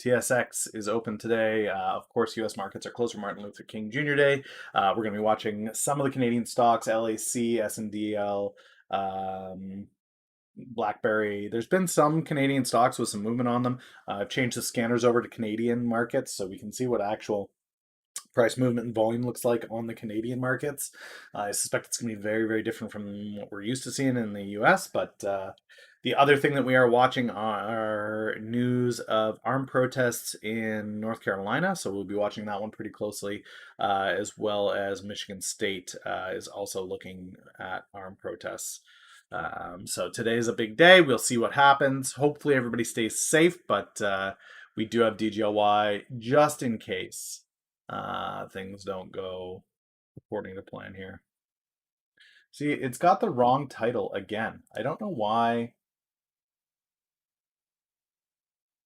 TSX is open today. Of course, U.S. markets are closed for Martin Luther King Jr. Day. We're going to be watching some of the Canadian stocks, LAC, SNDL, BlackBerry. There's been some Canadian stocks with some movement on them. I've changed the scanners over to Canadian markets so we can see what actual price movement and volume looks like on the Canadian markets. I suspect it's going to be very, very different from what we're used to seeing in the US. But the other thing that we are watching are news of armed protests in North Carolina. So we'll be watching that one pretty closely, as well as Michigan State is also looking at armed protests. So today is a big day. We'll see what happens. Hopefully everybody stays safe, but we do have DGLY just in case things don't go according to plan here. See, it's got the wrong title again. I don't know why.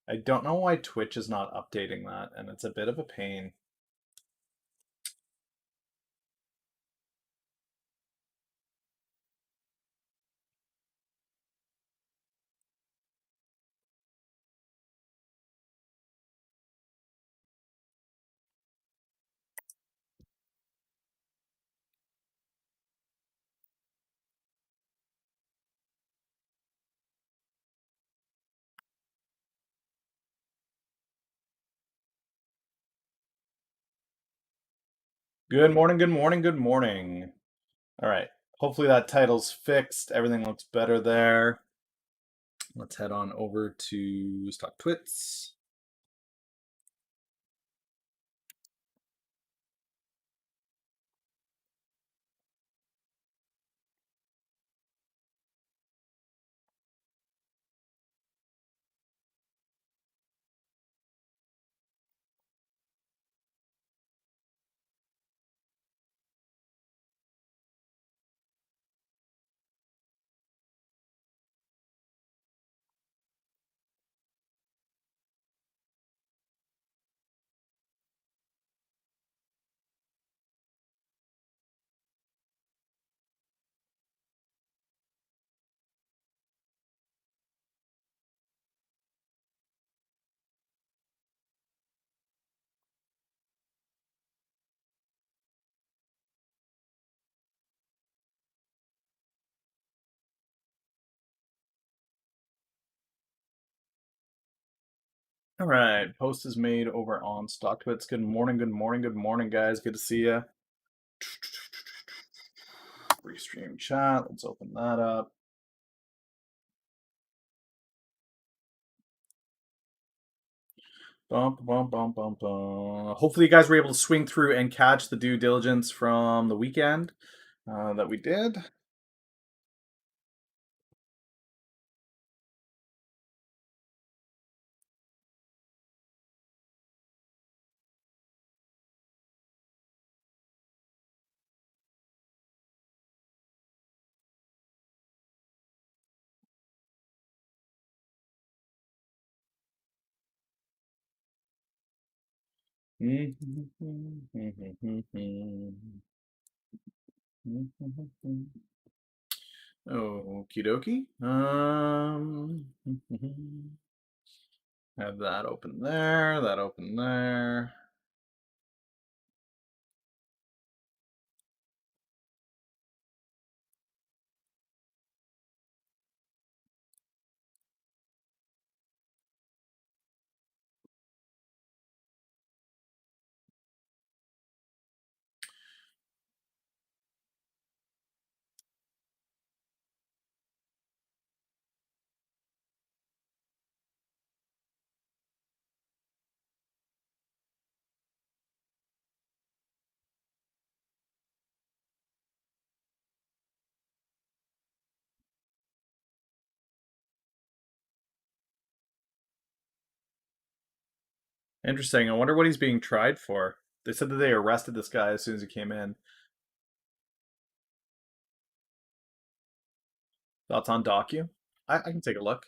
I don't know why Twitch is not updating that, and it's a bit of a pain. Good morning, good morning, good morning. All right. Hopefully that title's fixed. Everything looks better there. Let's head on over to Stock Twits. All right, post is made over on StockTwits. Good morning, good morning, good morning, guys. Good to see you. Restream chat. Let's open that up. Bump, bump, bump, bump, bump. Hopefully, you guys were able to swing through and catch the due diligence from the weekend that we did. Okie dokie. Have that open there, that open there. Interesting. I wonder what he's being tried for. They said that they arrested this guy as soon as he came in. Thoughts on Docu? I can take a look.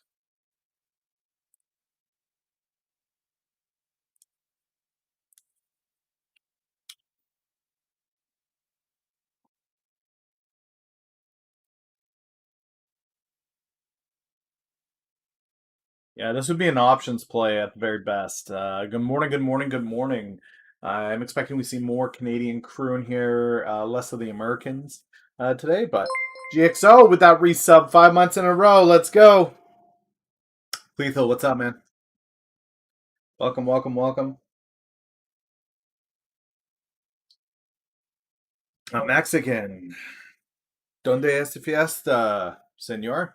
Yeah, this would be an options play at the very best. Good morning, good morning, good morning. I'm expecting we see more Canadian crew in here, less of the Americans today, but GXO with that resub 5 months in a row. Let's go. Lethal, what's up, man? Welcome, welcome, welcome. Mexican. ¿Dónde es tu fiesta, señor?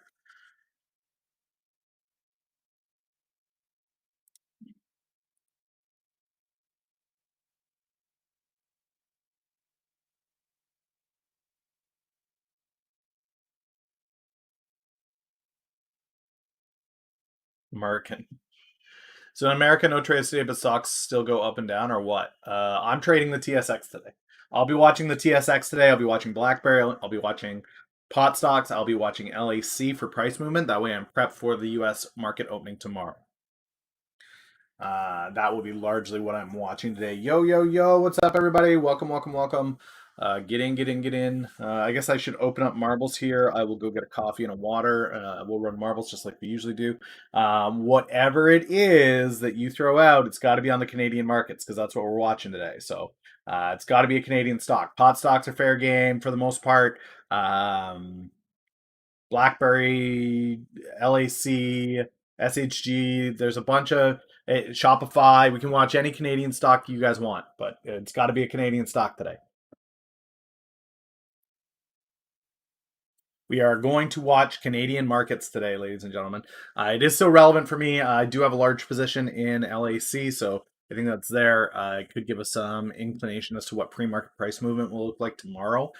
American. So in America, no trades today, but stocks still go up and down, or what? I'm trading the TSX today. I'll be watching the TSX today. I'll be watching BlackBerry. I'll be watching pot stocks. I'll be watching LAC for price movement. That way, I'm prepped for the U.S. market opening tomorrow. That will be largely what I'm watching today. Yo, yo, yo, what's up, everybody? Welcome, welcome, welcome. Get in, get in, get in. I guess I should open up marbles here. I will go get a coffee and a water. We'll run marbles just like we usually do. Whatever it is that you throw out, it's got to be on the Canadian markets because that's what we're watching today. So it's got to be a Canadian stock. Pot stocks are fair game for the most part. BlackBerry, LAC, SHG. There's a bunch of Shopify. We can watch any Canadian stock you guys want, but it's got to be a Canadian stock today. We are going to watch Canadian markets today, ladies and gentlemen. It is so relevant for me. I do have a large position in LAC, so I think that's there. It could give us some inclination as to what pre-market price movement will look like tomorrow,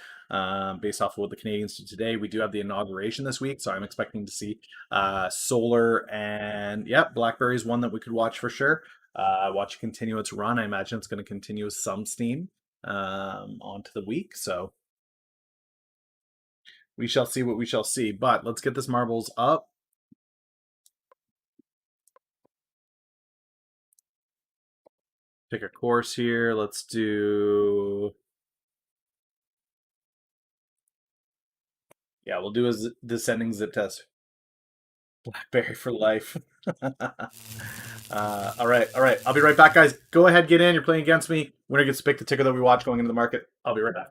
based off of what the Canadians do today. We do have the inauguration this week, so I'm expecting to see solar and BlackBerry is one that we could watch for sure. Watch it continue its run. I imagine it's going to continue with some steam onto the week, so we shall see what we shall see. But let's get this marbles up. Pick a course here. Let's do. Yeah, we'll do a descending zip test. Blackberry for life. All right, all right. I'll be right back, guys. Go ahead, get in. You're playing against me. Winner gets to pick the ticker that we watch going into the market. I'll be right back.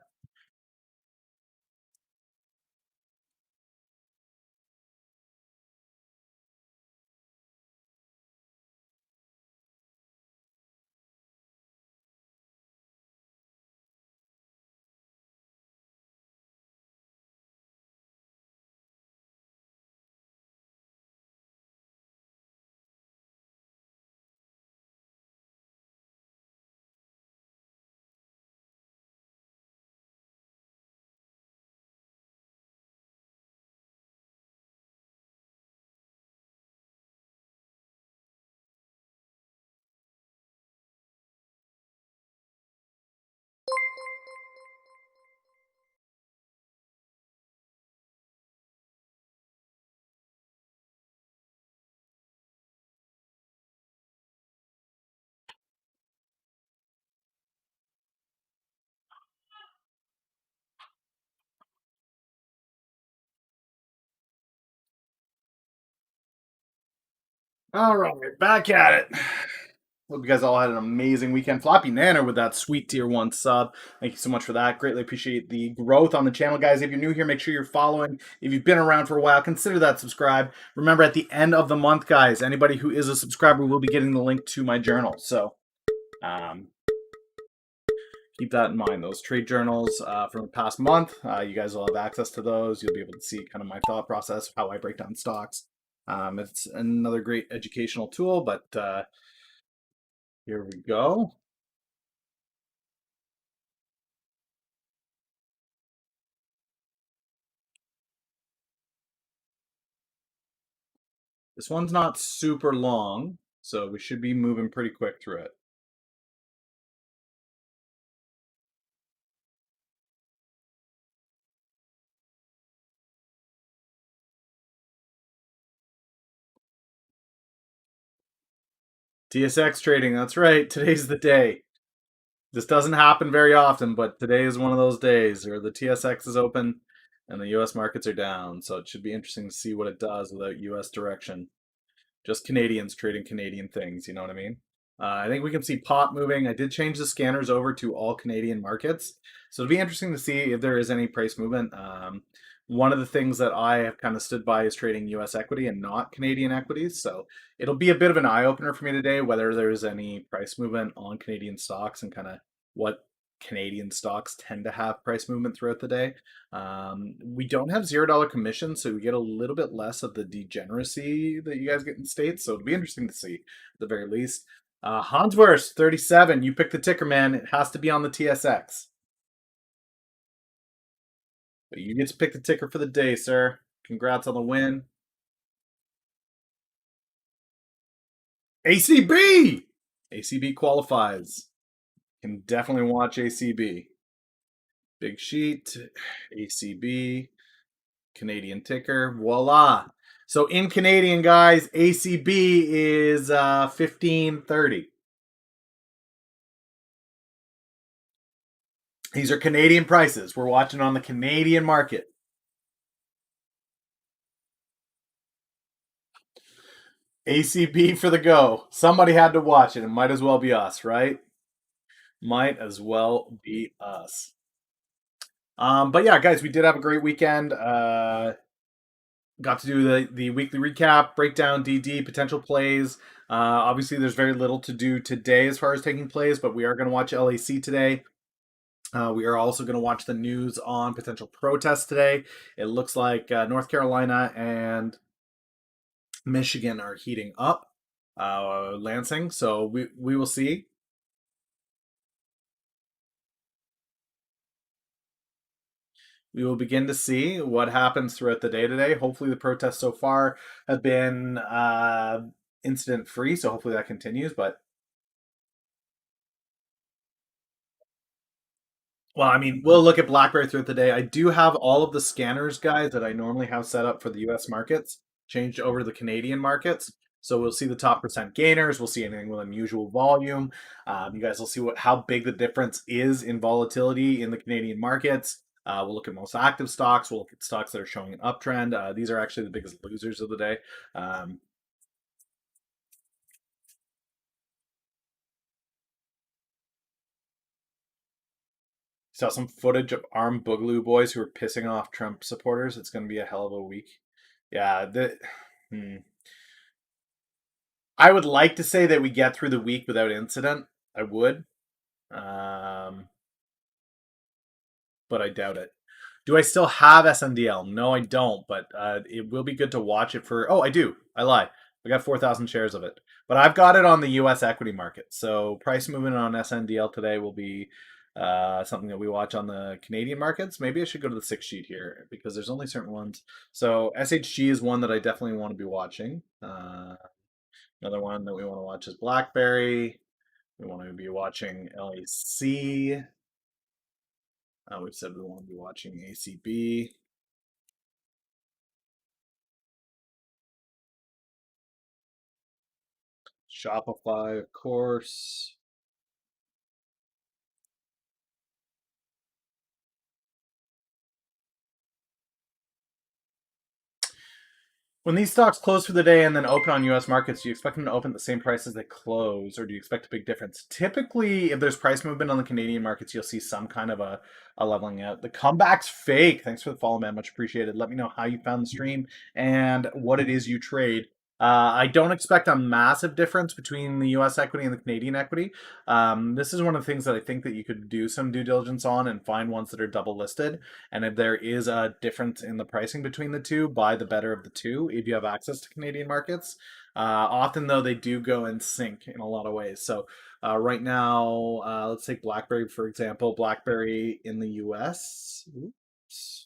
All right, back at it. Hope you guys all had an amazing weekend. Floppy Nanner with that sweet tier 1 sub. Thank you so much for that. Greatly appreciate the growth on the channel, guys. If you're new here, make sure you're following. If you've been around for a while, consider that subscribe. Remember, at the end of the month, guys, anybody who is a subscriber will be getting the link to my journal. So keep that in mind. Those trade journals from the past month, you guys will have access to those. You'll be able to see kind of my thought process, how I break down stocks. It's another great educational tool, but here we go. This one's not super long, so we should be moving pretty quick through it. TSX trading, that's right. Today's the day. This doesn't happen very often, but today is one of those days where the TSX is open and the US markets are down. So it should be interesting to see what it does without US direction. Just Canadians trading Canadian things. You know what I mean? I think we can see pot moving. I did change the scanners over to all Canadian markets, so it'll be interesting to see if there is any price movement. One of the things that I have kind of stood by is trading U.S. equity and not Canadian equities. So it'll be a bit of an eye opener for me today whether there's any price movement on Canadian stocks and kind of what Canadian stocks tend to have price movement throughout the day. We don't have $0 commission, so we get a little bit less of the degeneracy that you guys get in states. So it'll be interesting to see at the very least. Hansworth 37, you pick the ticker, man. It has to be on the TSX. But you get to pick the ticker for the day, sir. Congrats on the win. ACB! ACB qualifies. Can definitely watch ACB. Big sheet, ACB, Canadian ticker, voila. So in Canadian, guys, ACB is 1530. These are Canadian prices. We're watching on the Canadian market. ACB for the go. Somebody had to watch it. It might as well be us, right? Might as well be us. But yeah, guys, we did have a great weekend. Got to do the weekly recap, breakdown, DD, potential plays. Obviously, there's very little to do today as far as taking plays, but we are going to watch LAC today. We are also going to watch the news on potential protests today. It looks like North Carolina and Michigan are heating up. Lansing, so we will see. We will begin to see what happens throughout the day today. Hopefully, the protests so far have been incident free, so hopefully that continues. But well, I mean, we'll look at BlackBerry throughout the day. I do have all of the scanners, guys, that I normally have set up for the US markets changed over to the Canadian markets. So we'll see the top percent gainers. We'll see anything with unusual volume. You guys will see how big the difference is in volatility in the Canadian markets. We'll look at most active stocks. We'll look at stocks that are showing an uptrend. These are actually the biggest losers of the day. Saw some footage of armed boogaloo boys who were pissing off Trump supporters. It's going to be a hell of a week. Yeah, I would like to say that we get through the week without incident. I would, um, but I doubt it. Do I still have SNDL? No, I don't. But it will be good to watch it for. Oh, I do. I lie. I got 4,000 shares of it, but I've got it on the U.S. equity market. So price movement on SNDL today will be something that we watch on the Canadian markets. Maybe I should go to the 6 sheet here because there's only certain ones. So SHG is one that I definitely want to be watching. Another one that we want to watch is BlackBerry. We want to be watching LAC. We've said we want to be watching ACB. Shopify, of course. When these stocks close for the day and then open on U.S. markets, do you expect them to open at the same price as they close, or do you expect a big difference? Typically, if there's price movement on the Canadian markets, you'll see some kind of a leveling out. The comeback's fake. Thanks for the follow, man. Much appreciated. Let me know how you found the stream and what it is you trade. I don't expect a massive difference between the U.S. equity and the Canadian equity. This is one of the things that I think that you could do some due diligence on and find ones that are double listed. And if there is a difference in the pricing between the two, buy the better of the two if you have access to Canadian markets. Often, though, they do go in sync in a lot of ways. So right now, let's take BlackBerry, for example. BlackBerry in the US. Oops.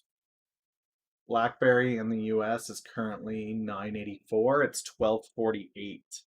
BlackBerry in the US is currently 984. It's 1248.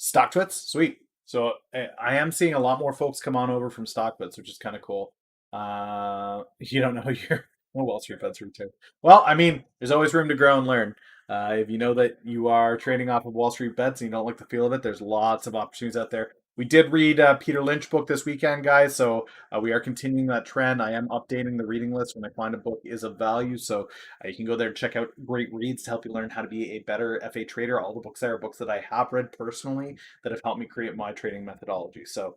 StockTwits, sweet. So I am seeing a lot more folks come on over from StockTwits, which is kind of cool. You don't know your Wall Street bets return. Well, I mean, there's always room to grow and learn. If you know that you are trading off of Wall Street bets and you don't like the feel of it, there's lots of opportunities out there. We did read Peter Lynch book this weekend, guys. So we are continuing that trend. I am updating the reading list when I find a book is of value. So you can go there and check out great reads to help you learn how to be a better FA trader. All the books there are books that I have read personally that have helped me create my trading methodology. So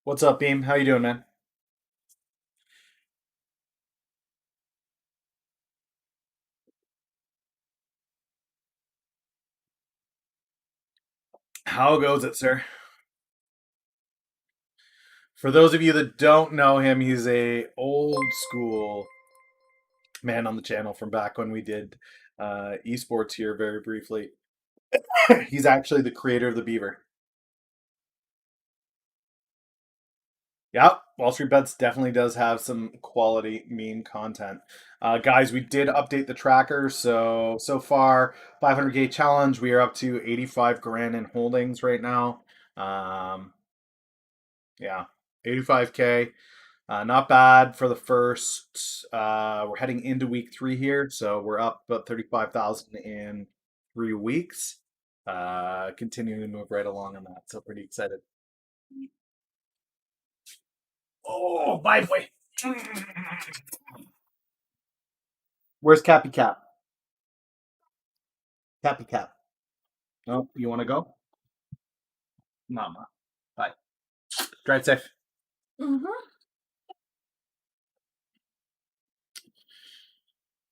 what's up, Beam? How you doing, man? How goes it, sir? For those of you that don't know him, he's a old school man on the channel from back when we did esports here very briefly. He's actually the creator of the Beaver. Yeah, Wall Street Bets definitely does have some quality meme content. Guys, we did update the tracker. So far, 500K challenge, we are up to 85 grand in holdings right now. Um, yeah, 85K. Not bad for the first. We're heading into week 3 here, so we're up about 35,000 in 3 weeks. Continuing to move right along on that, so pretty excited. Oh, bye, boy. Where's Cappy Cap? Cappy Cap. No, you want to go? Mama. Bye. Drive safe. It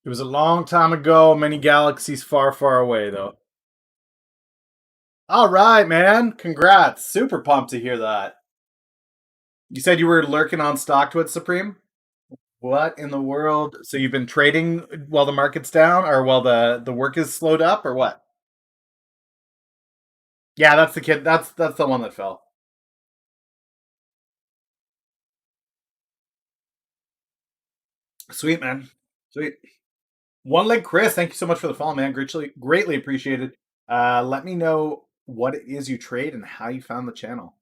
was a long time ago, many galaxies far, far away, though. All right, man. Congrats. Super pumped to hear that. You said you were lurking on Stocktwits Supreme? What in the world? So you've been trading while the market's down, or while the work is slowed up, or what? Yeah, that's the kid. That's the one that fell. Sweet, man. Sweet. One leg Chris, thank you so much for the follow, man. Greatly appreciated. Let me know what it is you trade and how you found the channel.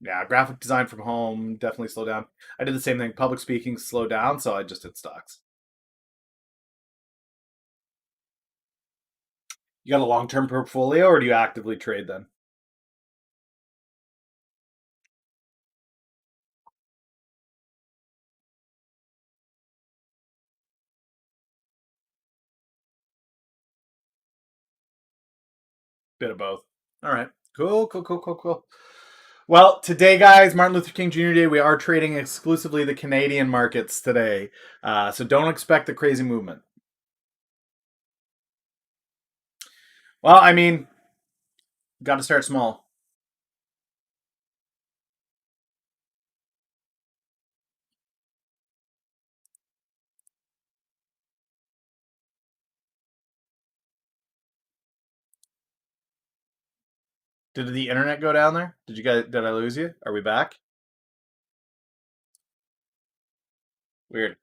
Yeah, graphic design from home definitely slow down. I did the same thing. Public speaking slowed down, so I just did stocks. You got a long term portfolio, or do you actively trade then? Bit of both. All right. Cool, cool, cool, cool, cool. Well, today, guys, Martin Luther King Jr. Day, we are trading exclusively the Canadian markets today. So don't expect the crazy movement. Well, I mean, got to start small. Did the internet go down there? Did I lose you? Are we back? Weird.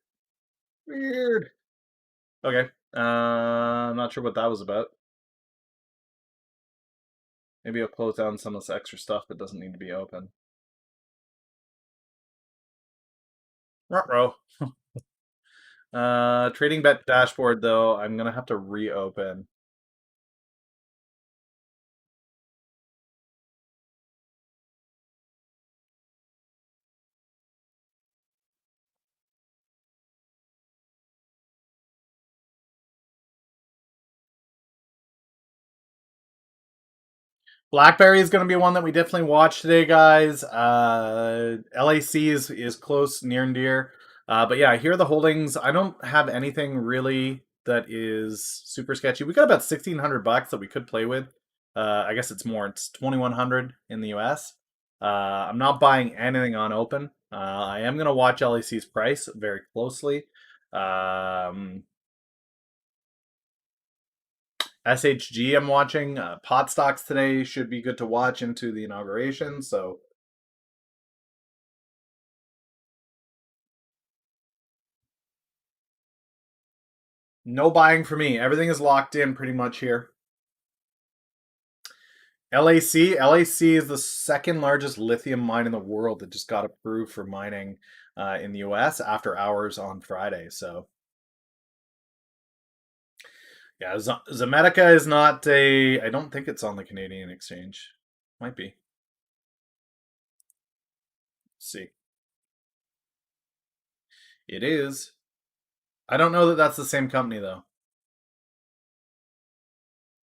Weird. Okay. I'm not sure what that was about. Maybe I'll close down some of this extra stuff that doesn't need to be open. Ruh-roh. Trading bet dashboard though, I'm gonna have to reopen. Blackberry is going to be one that we definitely watch today, guys. LAC is close, near and dear. But yeah, here are the holdings. I don't have anything really that is super sketchy. We got about $1,600 that we could play with. I guess it's more. It's 2,100 in the US. I'm not buying anything on open. I am going to watch LAC's price very closely. Um, SHG I'm watching. Pot stocks today should be good to watch into the inauguration. So no buying for me. Everything is locked in pretty much here. LAC is the second largest lithium mine in the world that just got approved for mining in the US after hours on Friday. So Yeah, Zomedica is not a. I don't think it's on the Canadian exchange. Might be. Let's see. It is. I don't know that that's the same company though.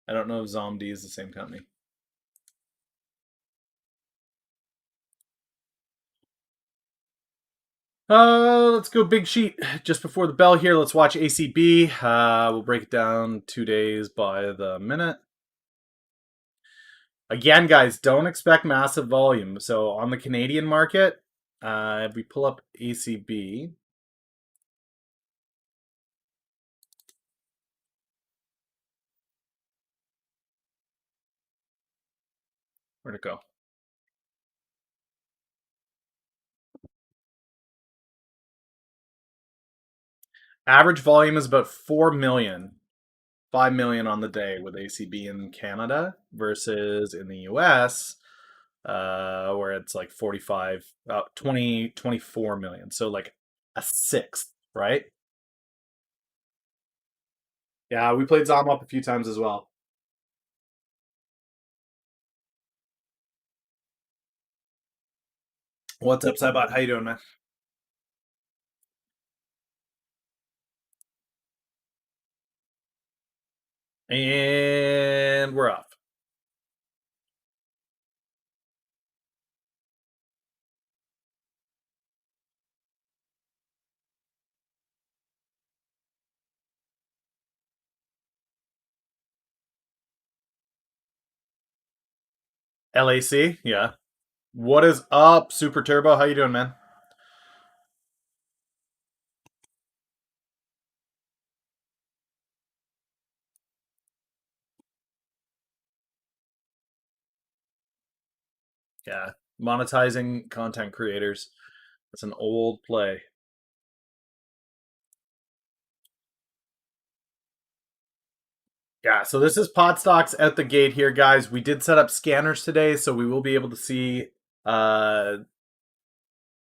I don't know if ZomD is the same company. Let's go big sheet just before the bell here. Let's watch ACB. We'll break it down 2 days by the minute. Again, guys, don't expect massive volume. So on the Canadian market, if we pull up ACB, where'd it go? Average volume is about 4 million. 5 million on the day with ACB in Canada versus in the US, where it's like 45, 20, 24 million. So like a sixth, right? Yeah, we played Zom up a few times as well. What's up, Saibot? How you doing, man? And we're off. LAC, yeah. What is up, Super Turbo? How you doing, man? Yeah, monetizing content creators. That's an old play. Yeah, so this is pot stocks at the gate here, guys. We did set up scanners today, so we will be able to see uh,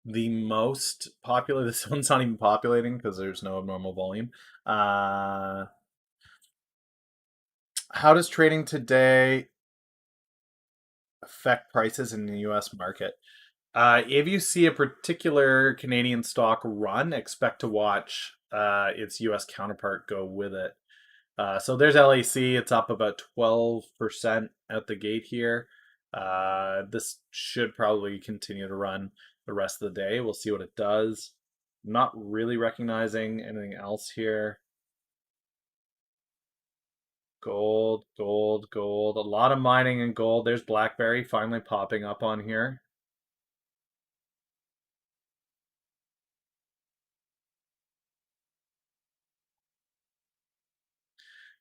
the most popular. This one's not even populating because there's no abnormal volume. Uh, how does trading today affect prices in the US market? If you see a particular Canadian stock run, expect to watch its US counterpart go with it. So there's LAC. It's up about 12% at the gate here. This should probably continue to run the rest of the day. We'll see what it does. Not really recognizing anything else here. Gold, gold, gold. A lot of mining in gold. There's BlackBerry finally popping up on here.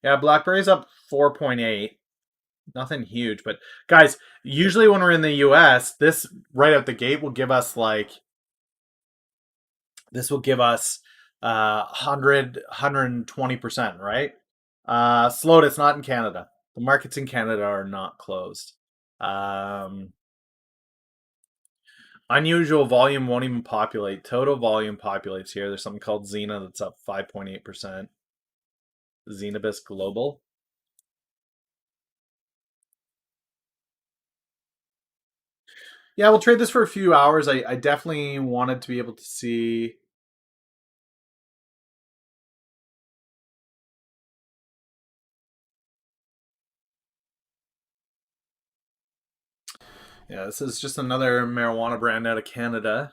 Yeah, BlackBerry's up 4.8. Nothing huge, but guys, usually when we're in the US, this right out the gate will give us like this will give us 120%, right? Slowed, it's not in Canada. The markets in Canada are not closed. Um, Unusual volume won't even populate. Total volume populates here. There's something called Xena that's up 5.8%. Xenabis Global. Yeah, we'll trade this for a few hours. I definitely wanted to be able to see. Yeah, this is just another marijuana brand out of Canada.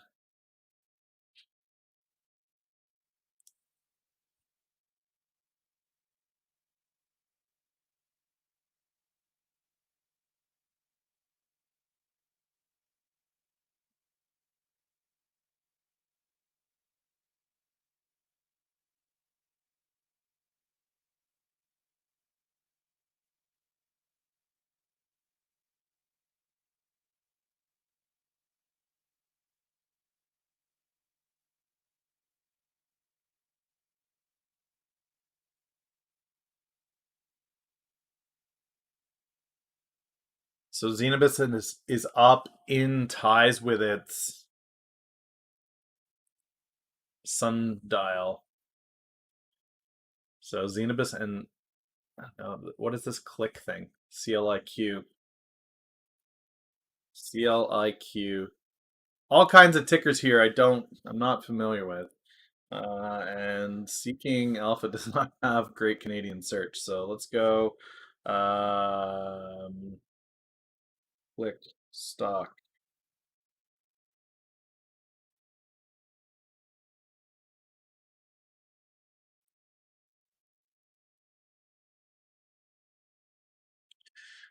So Xenabis is up in ties with its sundial. So Xenabis and What is this click thing? CLIQ. CLIQ. All kinds of tickers here I'm not familiar with. And Seeking Alpha does not have great Canadian search. So let's go click stock.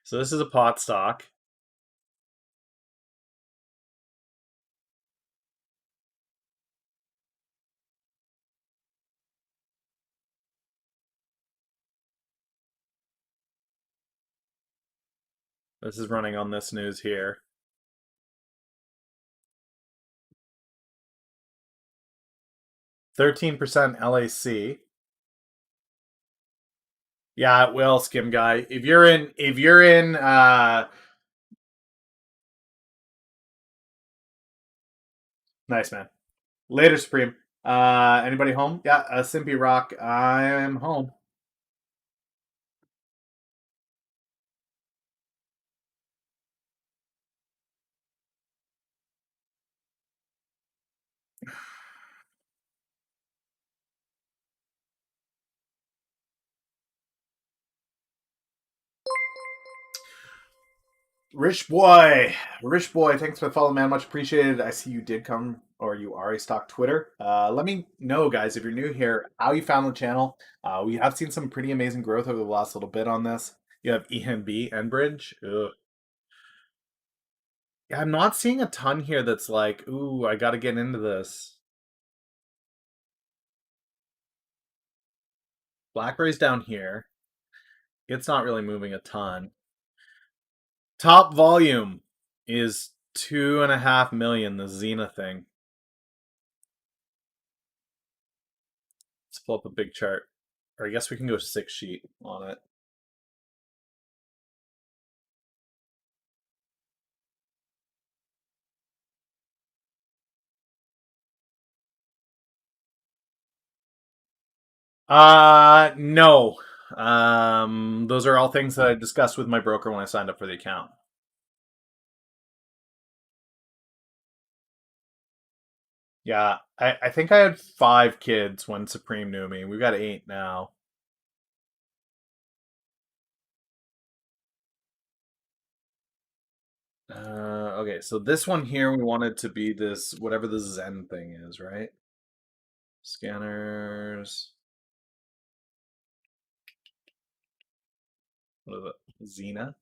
So this is a pot stock. This is running on this news here. 13% LAC. Yeah, it will, Skim Guy. If you're in nice man. Later, Supreme. Anybody home? Yeah, Simpy Rock. I'm home. Rich boy, thanks for the follow, man. Much appreciated. I see you did come, or you are a stock Twitter. Let me know, guys, if you're new here, how you found the channel. We have seen some pretty amazing growth over the last little bit on this. You have ENB, Enbridge. Ugh. Yeah, I'm not seeing a ton here that's like, ooh, I got to get into this. Blackberry's down here. It's not really moving a ton. Top volume is 2.5 million, the Xena thing. Let's pull up a big chart. Or I guess we can go 6 sheet on it. No. Those are all things that I discussed with my broker when I signed up for the account. Yeah, I think I had 5 kids when Supreme knew me. We've got 8 now. Okay, so this one here we wanted to be this whatever the Zen thing is, right? Scanners. What is it? Xena.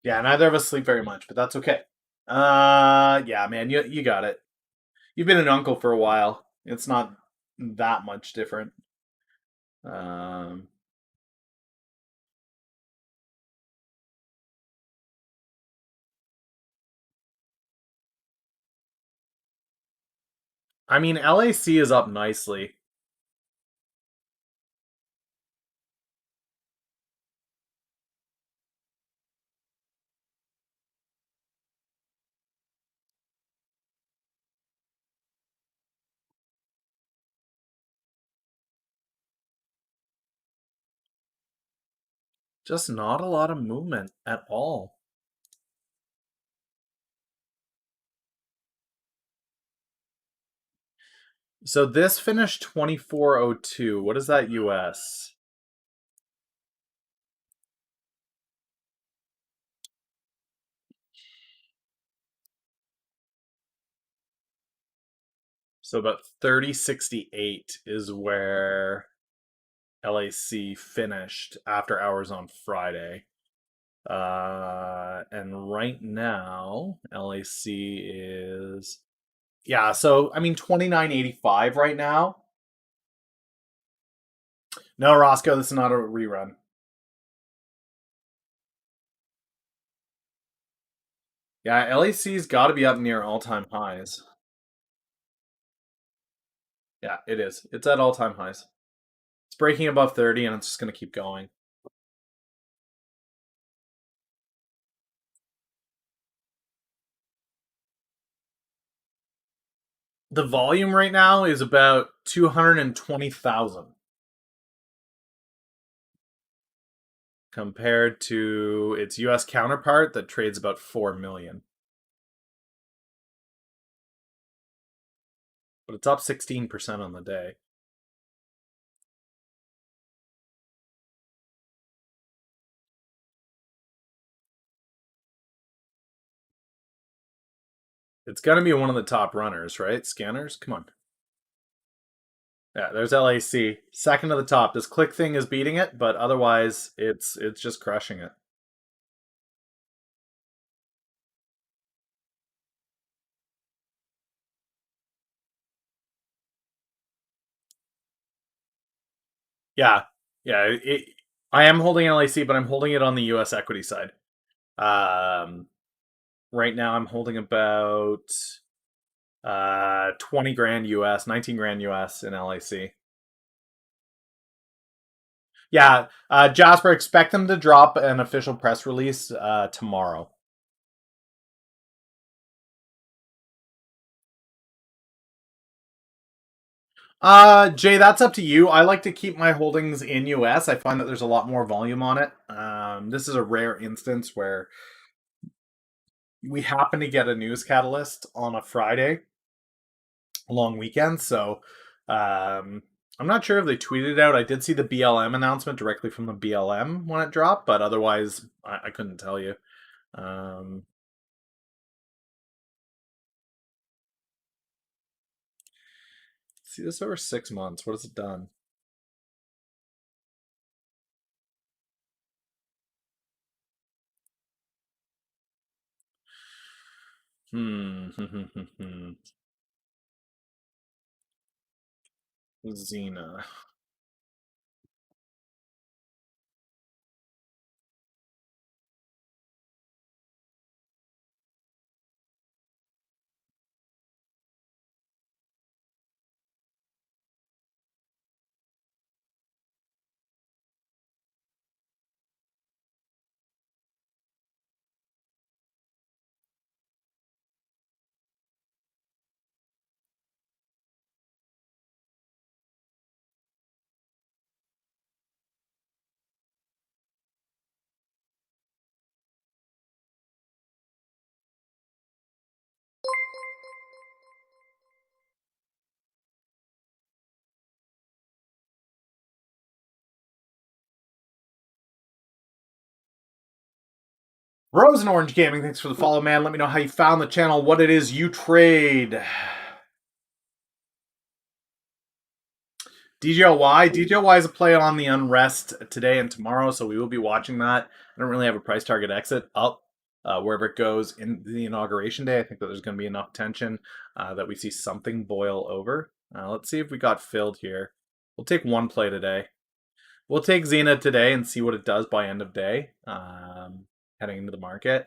Yeah, neither of us sleep very much, but that's okay. Yeah, man, you got it. You've been an uncle for a while. It's not that much different. Um, I mean, LAC is up nicely. Just not a lot of movement at all. So this finished 2402. What is that US? So about 3068 is where LAC finished after hours on Friday. And right now, LAC is yeah, so I mean 2985 right now. No, Roscoe, this is not a rerun. Yeah, LAC's got to be up near all-time highs. Yeah, it is. It's at all-time highs. It's breaking above 30, and it's just going to keep going. The volume right now is about 220,000 compared to its US counterpart that trades about 4 million. But it's up 16% on the day. It's going to be one of the top runners, right? Scanners? Come on. Yeah, there's LAC. Second to the top. This click thing is beating it, but otherwise it's just crushing it. Yeah. Yeah, I am holding LAC, but I'm holding it on the US equity side. Right now I'm holding about 20 grand US, 19 grand US in LAC. Yeah, Jasper, expect them to drop an official press release tomorrow. Jay, that's up to you. I like to keep my holdings in US. I find that there's a lot more volume on it. This is a rare instance where we happen to get a news catalyst on a Friday, a long weekend. So I'm not sure if they tweeted it out. I did see the BLM announcement directly from the BLM when it dropped, but otherwise, I couldn't tell you. See this over 6 months. What has it done? Hmm. Xena. Rose and Orange Gaming, thanks for the follow, man. Let me know how you found the channel, what it is you trade. DJLY is a play on the unrest today and tomorrow, so we will be watching that. I don't really have a price target exit up wherever it goes in the inauguration day. I think that there's going to be enough tension that we see something boil over. Let's see if we got filled here. We'll take one play today. We'll take Xena today and see what it does by end of day, heading into the market.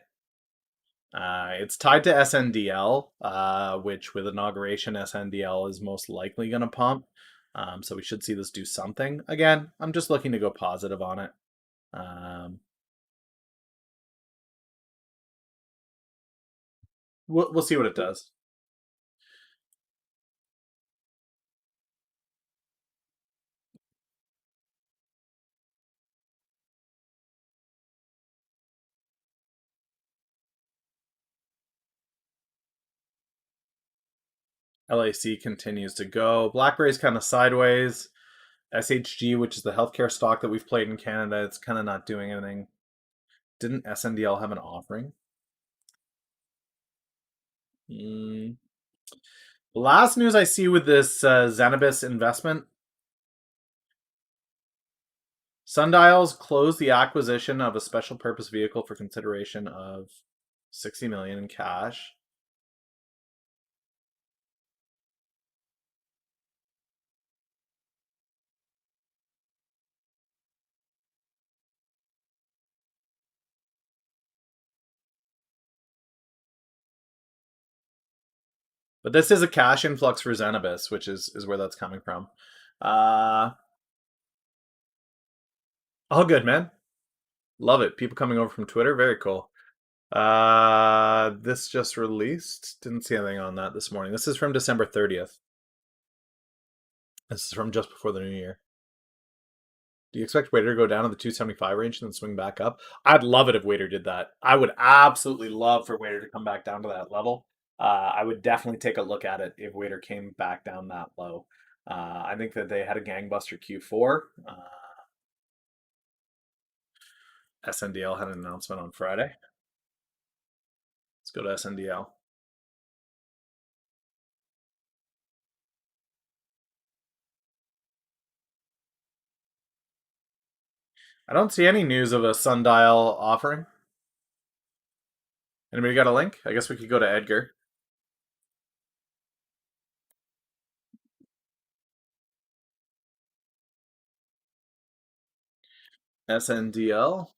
It's tied to SNDL, which with inauguration, SNDL is most likely going to pump. So we should see this do something. Again, I'm just looking to go positive on it. We'll see what it does. LAC continues to go. BlackBerry's kind of sideways. SHG, which is the healthcare stock that we've played in Canada, it's kind of not doing anything. Didn't SNDL have an offering? The last news I see with this Zenabis investment, Sundials closed the acquisition of a special purpose vehicle for consideration of 60 million in cash. But this is a cash influx for Zenobus, which is where that's coming from. Uh, all good, man. Love it. People coming over from Twitter, very cool. This just released. Didn't see anything on that this morning. This is from December 30th. This is from just before the new year. Do you expect Wader to go down to the 275 range and then swing back up? I'd love it if Wader did that. I would absolutely love for Wader to come back down to that level. I would definitely take a look at it if Wader came back down that low. I think that they had a gangbuster Q4. SNDL had an announcement on Friday. Let's go to SNDL. I don't see any news of a sundial offering. Anybody got a link? I guess we could go to Edgar. SNDL.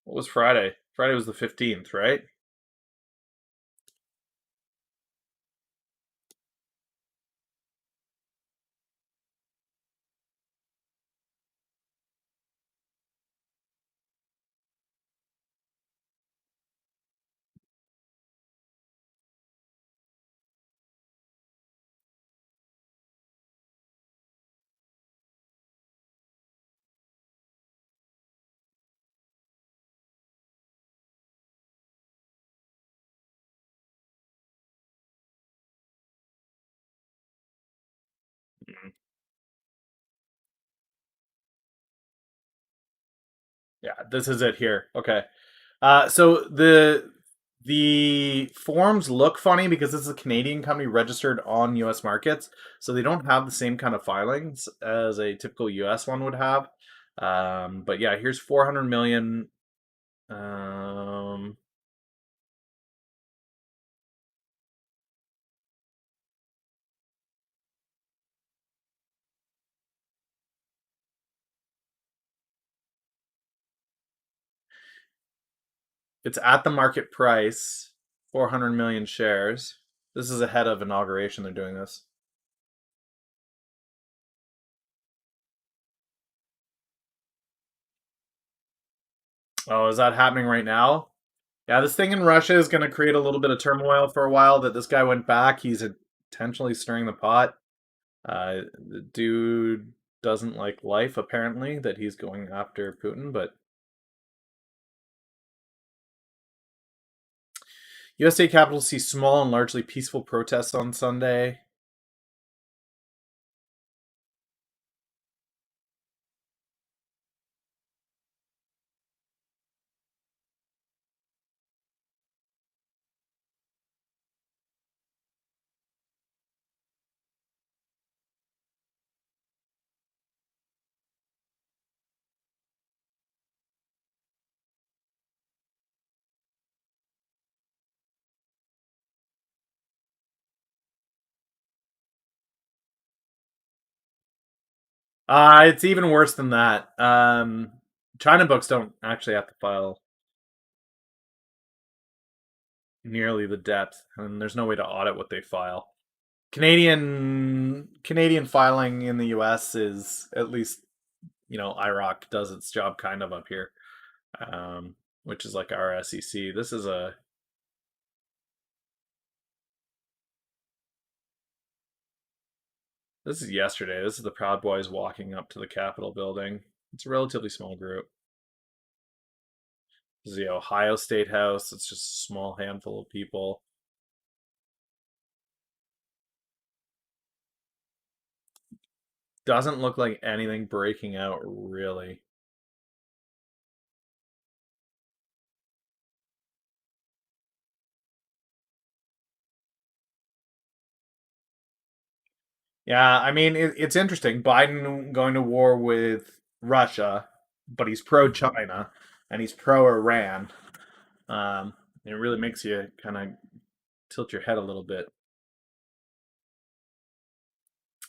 What was Friday? Friday was the 15th, right? Yeah, this is it here. Okay. So the forms look funny because this is a Canadian company registered on U.S. markets, so they don't have the same kind of filings as a typical U.S. one would have. But yeah, here's 400 million. Um, it's at the market price, 400 million shares. This is ahead of inauguration. They're doing this. Oh, is that happening right now? Yeah, this thing in Russia is going to create a little bit of turmoil for a while. That this guy went back. He's intentionally stirring the pot. The dude doesn't like life, apparently, that he's going after Putin. But USA Capitol sees small and largely peaceful protests on Sunday. It's even worse than that. China books don't actually have to file nearly the depth, and there's no way to audit what they file. Canadian filing in the U.S. is at least IROC does its job kind of up here, which is like our SEC. This is yesterday. This is the Proud Boys walking up to the Capitol building. It's a relatively small group. This is the Ohio State House. It's just a small handful of people. Doesn't look like anything breaking out really. Yeah, I mean it's interesting. Biden going to war with Russia, but he's pro-China and he's pro-Iran. Um, it really makes you kind of tilt your head a little bit.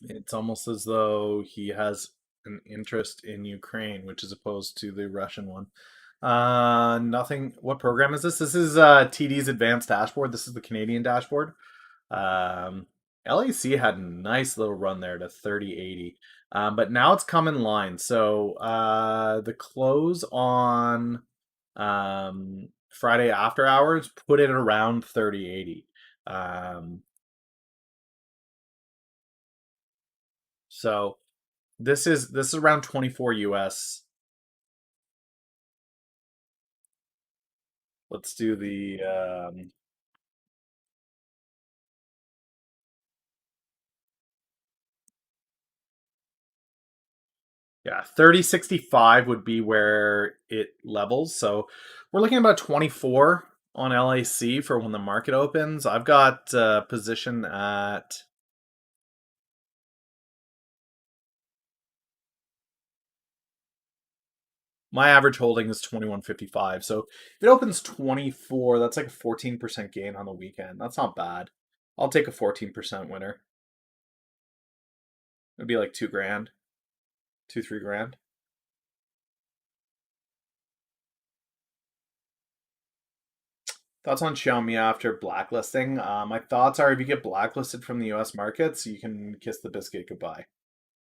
It's almost as though he has an interest in Ukraine, which is opposed to the Russian one. Nothing. What program is this? This is TD's advanced dashboard. This is the Canadian dashboard. Um, LAC had a nice little run there to 30.80. But now it's come in line. So the close on Friday after hours put it around 30.80. Um, so this is around 24 US. Let's do the yeah, 30.65 would be where it levels. So we're looking at about 24 on LAC for when the market opens. I've got position at my average holding is 21.55. So if it opens 24, that's like a 14% gain on the weekend. That's not bad. I'll take a 14% winner. It'd be like 2 grand, 3 grand. Thoughts on Xiaomi after blacklisting? My thoughts are if you get blacklisted from the US markets, you can kiss the biscuit goodbye.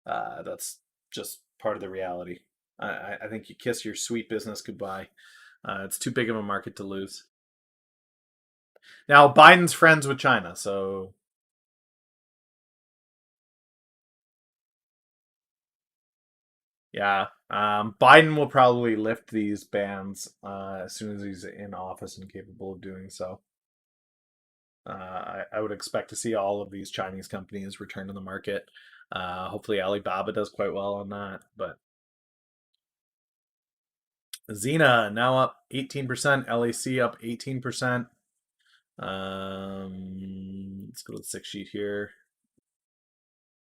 That's just part of the reality. I think you kiss your sweet business goodbye. It's too big of a market to lose. Now, Biden's friends with China, so yeah. Biden will probably lift these bans as soon as he's in office and capable of doing so. I would expect to see all of these Chinese companies return to the market. Hopefully, Alibaba does quite well on that. But Xena now up 18%, LAC up 18%. Let's go to the six sheet here.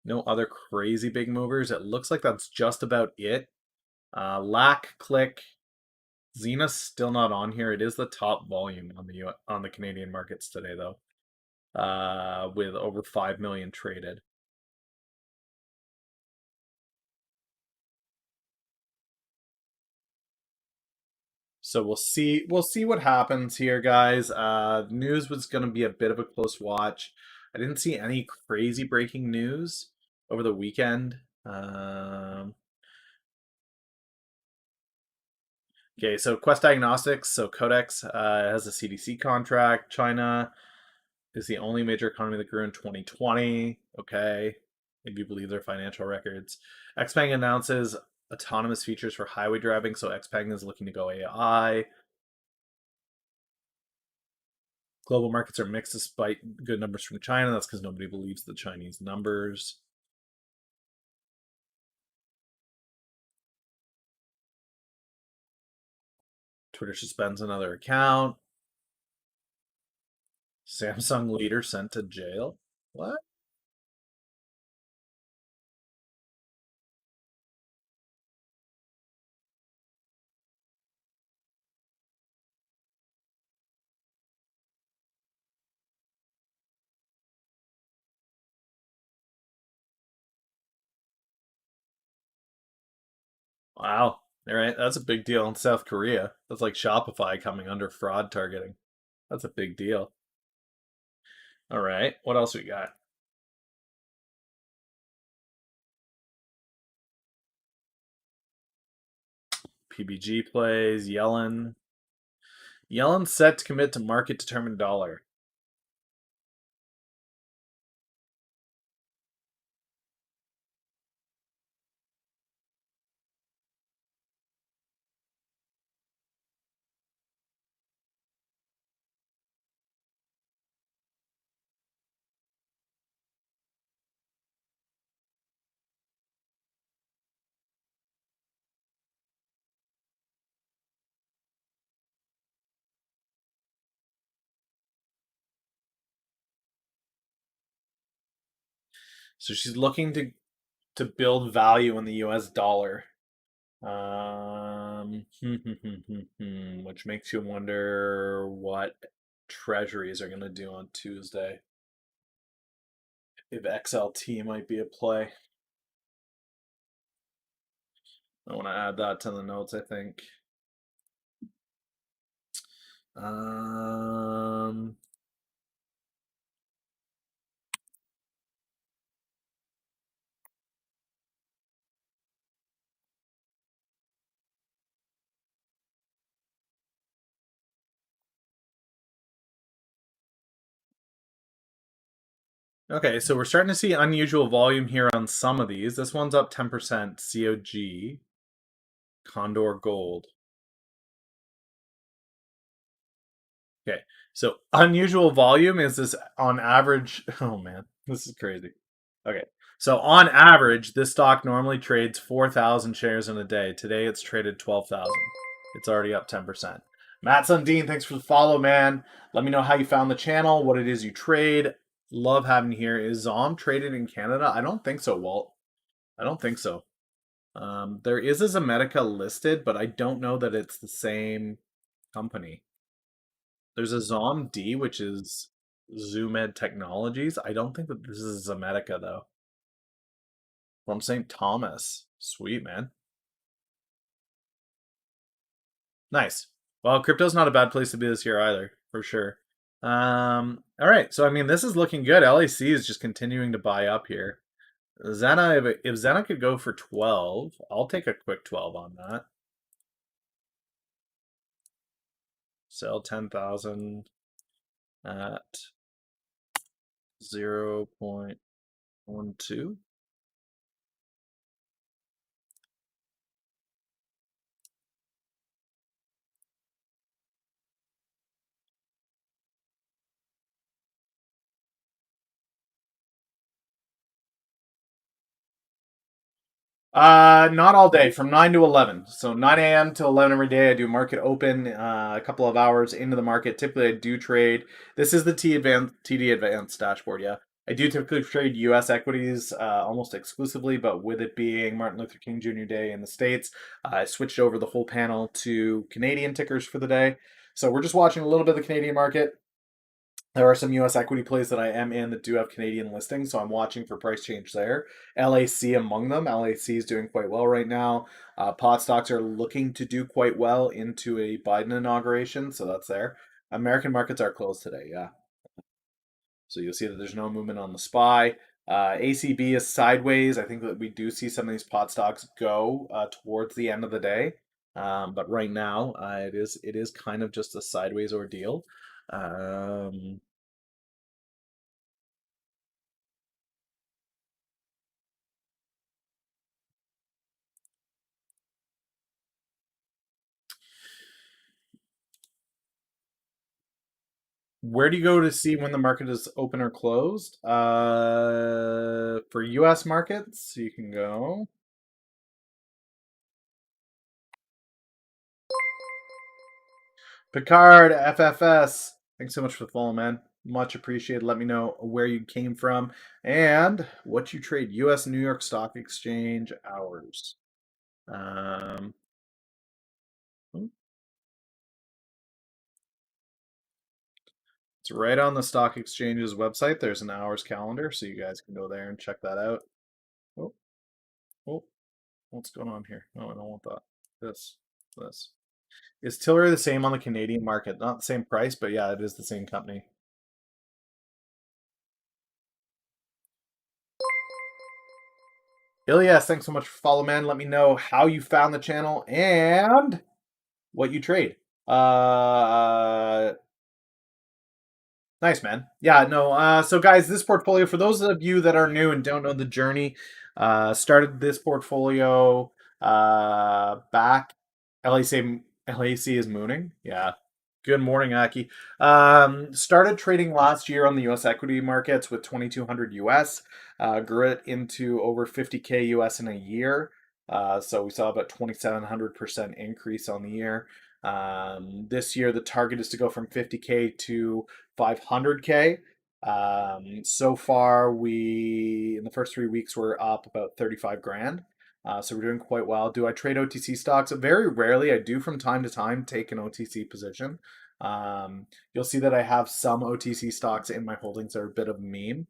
No other crazy big movers. It looks like that's just about it. LAC, Click, Xena's still not on here. It is the top volume on the Canadian markets today, though, with over 5 million traded. So we'll see. We'll see what happens here, guys. News was going to be a bit of a close watch. I didn't see any crazy breaking news over the weekend. Okay, so Quest Diagnostics, so Codex has a CDC contract. China is the only major economy that grew in 2020. Okay, if you believe their financial records. Xpeng announces autonomous features for highway driving, so Xpeng is looking to go AI. Global markets are mixed despite good numbers from China. That's because nobody believes the Chinese numbers. Twitter suspends another account. Samsung leader sent to jail. What? Wow. All right. That's a big deal in South Korea. That's like Shopify coming under fraud targeting. That's a big deal. All right. What else we got? PBG plays. Yellen. Yellen set to commit to market determined dollar. So she's looking to build value in the US dollar. Which makes you wonder what treasuries are going to do on Tuesday. If XLT might be a play. I want to add that to the notes, I think. Um, okay, so we're starting to see unusual volume here on some of these. This one's up 10%, COG, Condor Gold. Okay, so unusual volume is this on average. Oh man, this is crazy. Okay, so on average, this stock normally trades 4,000 shares in a day. Today it's traded 12,000. It's already up 10%. Matt Sundin, thanks for the follow, man. Let me know how you found the channel, what it is you trade. Love having you here. Is Zom traded in Canada? I don't think so, Walt. I don't think so. There is a Zomedica listed, but I don't know that it's the same company. There's a ZomD, which is Zoomed Technologies. I don't think that this is Zomedica, though. From St. Thomas. Sweet, man. Nice. Well, crypto's not a bad place to be this year either, for sure. All right. So I mean, this is looking good. LAC is just continuing to buy up here. Zena, if Zena could go for 12, I'll take a quick 12 on that. Sell 10,000 at 0.12. Not all day, from 9 to 11. So 9 a.m. to 11 every day. I do market open a couple of hours into the market. Typically, I do trade. This is the TD Advanced dashboard, yeah. I do typically trade U.S. equities almost exclusively, but with it being Martin Luther King Jr. Day in the States, I switched over the whole panel to Canadian tickers for the day. So we're just watching a little bit of the Canadian market. There are some U.S. equity plays that I am in that do have Canadian listings, so I'm watching for price change there. LAC among them. LAC is doing quite well right now. Pot stocks are looking to do quite well into a Biden inauguration, so that's there. American markets are closed today, yeah. So you'll see that there's no movement on the SPY. ACB is sideways. I think that we do see some of these pot stocks go towards the end of the day, but right now it is kind of just a sideways ordeal. Um, Where do you go to see when the market is open or closed? For US markets, you can go. Picard, FFS. Thanks so much for the follow, man. Much appreciated. Let me know where you came from and what you trade. US New York Stock Exchange hours. Um, it's right on the stock exchange's website. There's an hours calendar, so you guys can go there and check that out. Oh, oh, what's going on here? No, I don't want that. This. Is Tillery the same on the Canadian market? Not the same price, but yeah, it is the same company. Ilias, thanks so much for follow, man. Let me know how you found the channel and what you trade. Uh, Nice, man. Yeah, no. So, guys, this portfolio, for those of you that are new and don't know the journey, started this portfolio back. LAC is mooning. Yeah. Good morning, Aki. Started trading last year on the U.S. equity markets with 2,200 US. Grew it into over 50K US in a year. So we saw about 2,700% increase on the year. This year, the target is to go from 50K to 500K. So far, we in the first 3 weeks we're up about 35 grand. So we're doing quite well. Do I trade OTC stocks? Very rarely. I do from time to time take an OTC position. You'll see that I have some OTC stocks in my holdings that are a bit of a meme.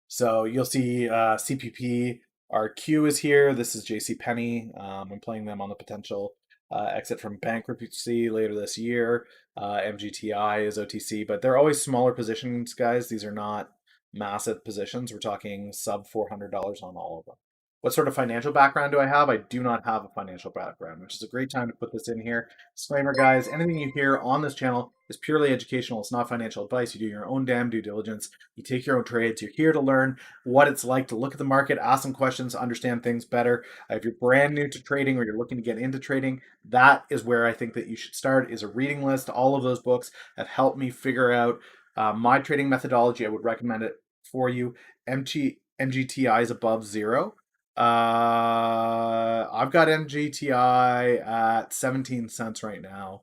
So you'll see CPP Our Q is here. This is JC Penney. I'm playing them on the potential exit from bankruptcy later this year. MGTI is OTC, but they're always smaller positions, guys. These are not massive positions. We're talking sub $400 on all of them. What sort of financial background do I have? I do not have a financial background, which is a great time to put this in here. Disclaimer, guys, anything you hear on this channel is purely educational. It's not financial advice. You do your own damn due diligence. You take your own trades. You're here to learn what it's like to look at the market, ask some questions, understand things better. If you're brand new to trading or you're looking to get into trading, that is where I think that you should start, is a reading list. All of those books have helped me figure out my trading methodology. I would recommend it for you. MGTI is above zero. I've got MGTI at 17 cents right now.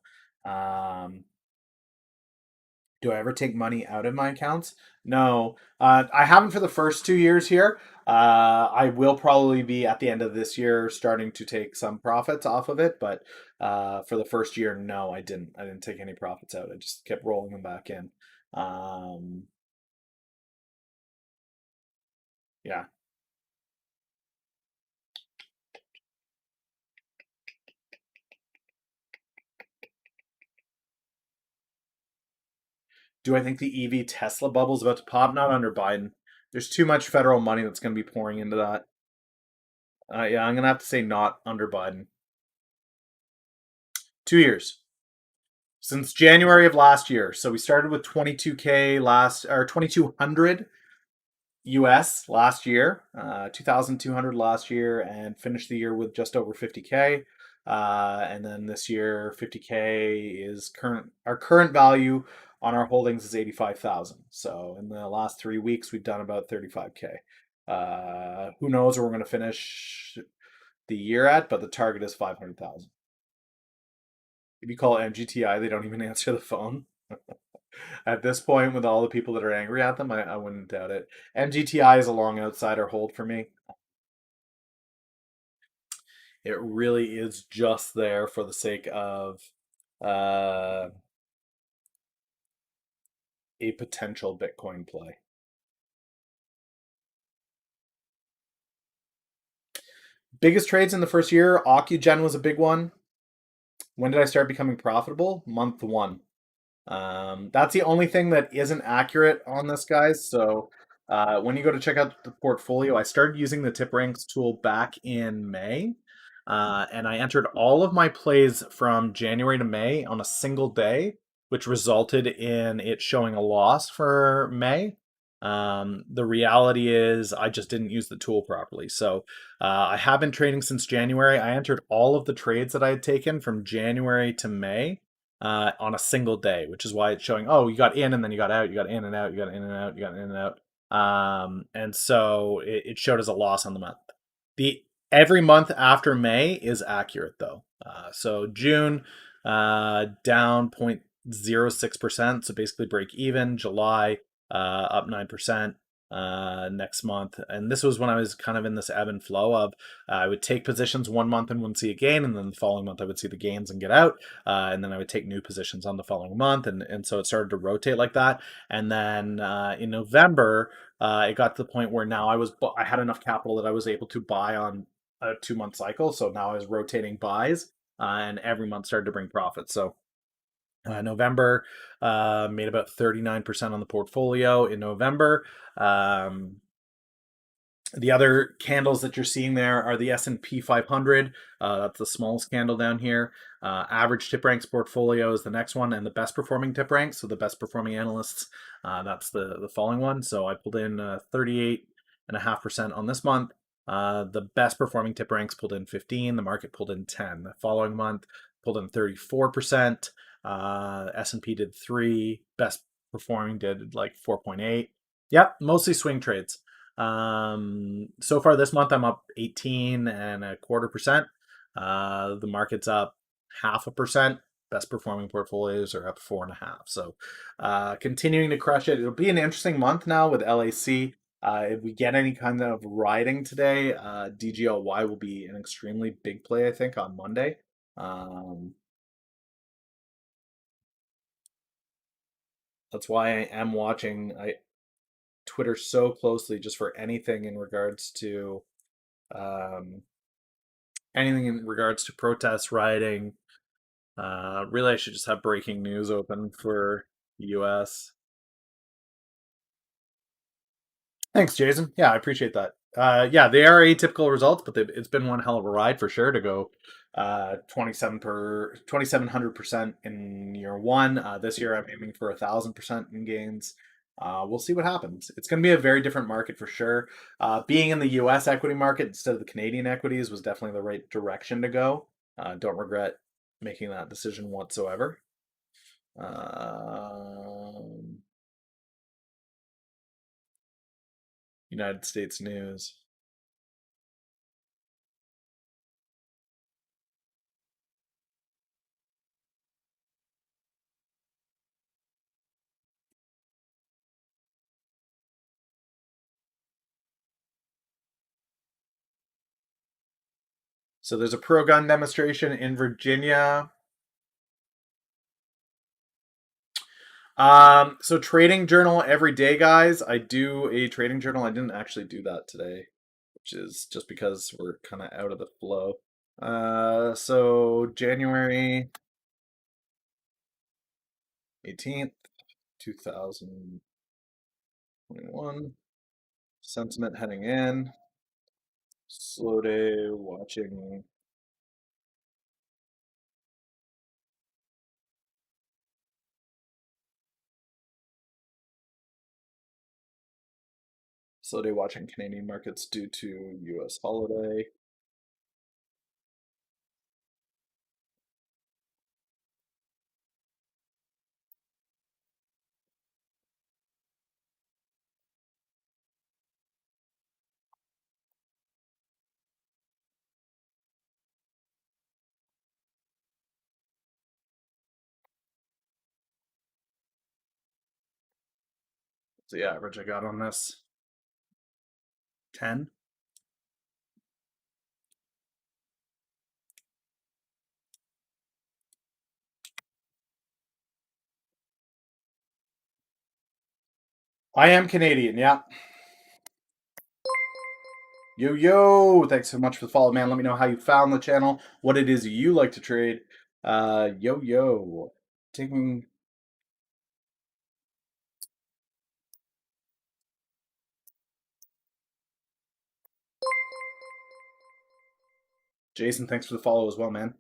Do I ever take money out of my accounts? No, I haven't for the first 2 years here. I will probably be at the end of this year starting to take some profits off of it, but for the first year, no, I didn't. I didn't take any profits out. I just kept rolling them back in. Um, yeah. Do I think the EV Tesla bubble is about to pop? Not under Biden. There's too much federal money that's going to be pouring into that. Yeah, I'm going to have to say not under Biden. 2 years. Since January of last year. So we started with 22K last, or 2200 US last year, 2200 last year, and finished the year with just over 50K. And then this year, 50K is current. Our current value on our holdings is 85,000. So in the last 3 weeks, we've done about 35K. Who knows where we're going to finish the year at, but the target is 500,000. If you call MGTI, they don't even answer the phone. At this point, with all the people that are angry at them, I wouldn't doubt it. MGTI is a long outsider hold for me. It really is just there for the sake of uh, a potential Bitcoin play. Biggest trades in the first year, Occugen was a big one. When did I start becoming profitable? Month one. That's the only thing that isn't accurate on this, guys. So when you go to check out the portfolio, I started using the tip ranks tool back in May. And I entered all of my plays from January to May on a single day, which resulted in it showing a loss for May. The reality is I just didn't use the tool properly. So I have been trading since January. I entered all of the trades that I had taken from January to May on a single day, which is why it's showing, oh, you got in and then you got out, you got in and out, you got in and out, you got in and out. And so it showed as a loss on the month. The every month after May is accurate though. So June down 0.06%, so basically break even. July up 9%. Next month. And this was when I was kind of in this ebb and flow of I would take positions 1 month and wouldn't see a gain, and then the following month I would see the gains and get out, and then I would take new positions on the following month, and so it started to rotate like that. And then in November, it got to the point where now I had enough capital that I was able to buy on a 2 month cycle. So now I was rotating buys, and every month started to bring profits. So November made about 39% on the portfolio in November. The other candles that you're seeing there are the S&P 500. That's the smallest candle down here. Average tip ranks portfolio is the next one, and the best performing tip ranks, so the best performing analysts, that's the following one. So I pulled in 38.5% on this month. The best performing tip ranks pulled in 15. The market pulled in 10. The following month pulled in 34%. S&P did 3. Best performing did like 4.8. Yep, mostly swing trades. So far this month I'm up 18.25%. The market's up 0.5%. Best performing portfolios are up 4.5. So continuing to crush it. It'll be an interesting month now with LAC. If we get any kind of riding today, DGLY will be an extremely big play, I think, on Monday. That's why I am watching Twitter so closely, just for anything in regards to Anything in regards to protests, rioting. Really, I should just have breaking news open for the US. Thanks, Jason. Yeah, I appreciate that. Yeah, they are atypical results, but it's been one hell of a ride for sure to go 2,700% in year one. This year, I'm aiming for 1,000% in gains. We'll see what happens. It's going to be a very different market for sure. Being in the U.S. equity market instead of the Canadian equities was definitely the right direction to go. Don't regret making that decision whatsoever. Um, United States news. So there's a pro-gun demonstration in Virginia. So trading journal every day, guys. I do a trading journal. I didn't actually do that today, which is just because we're kind of out of the flow. So January 18th, 2021. Sentiment heading in. Slow day watching. Slow day watching Canadian markets due to US holiday. So the average I got on this 10. I am Canadian, yeah. Yo, yo, thanks so much for the follow, man. Let me know how you found the channel, what it is you like to trade. Yo, yo. Taking Jason, thanks for the follow as well, man.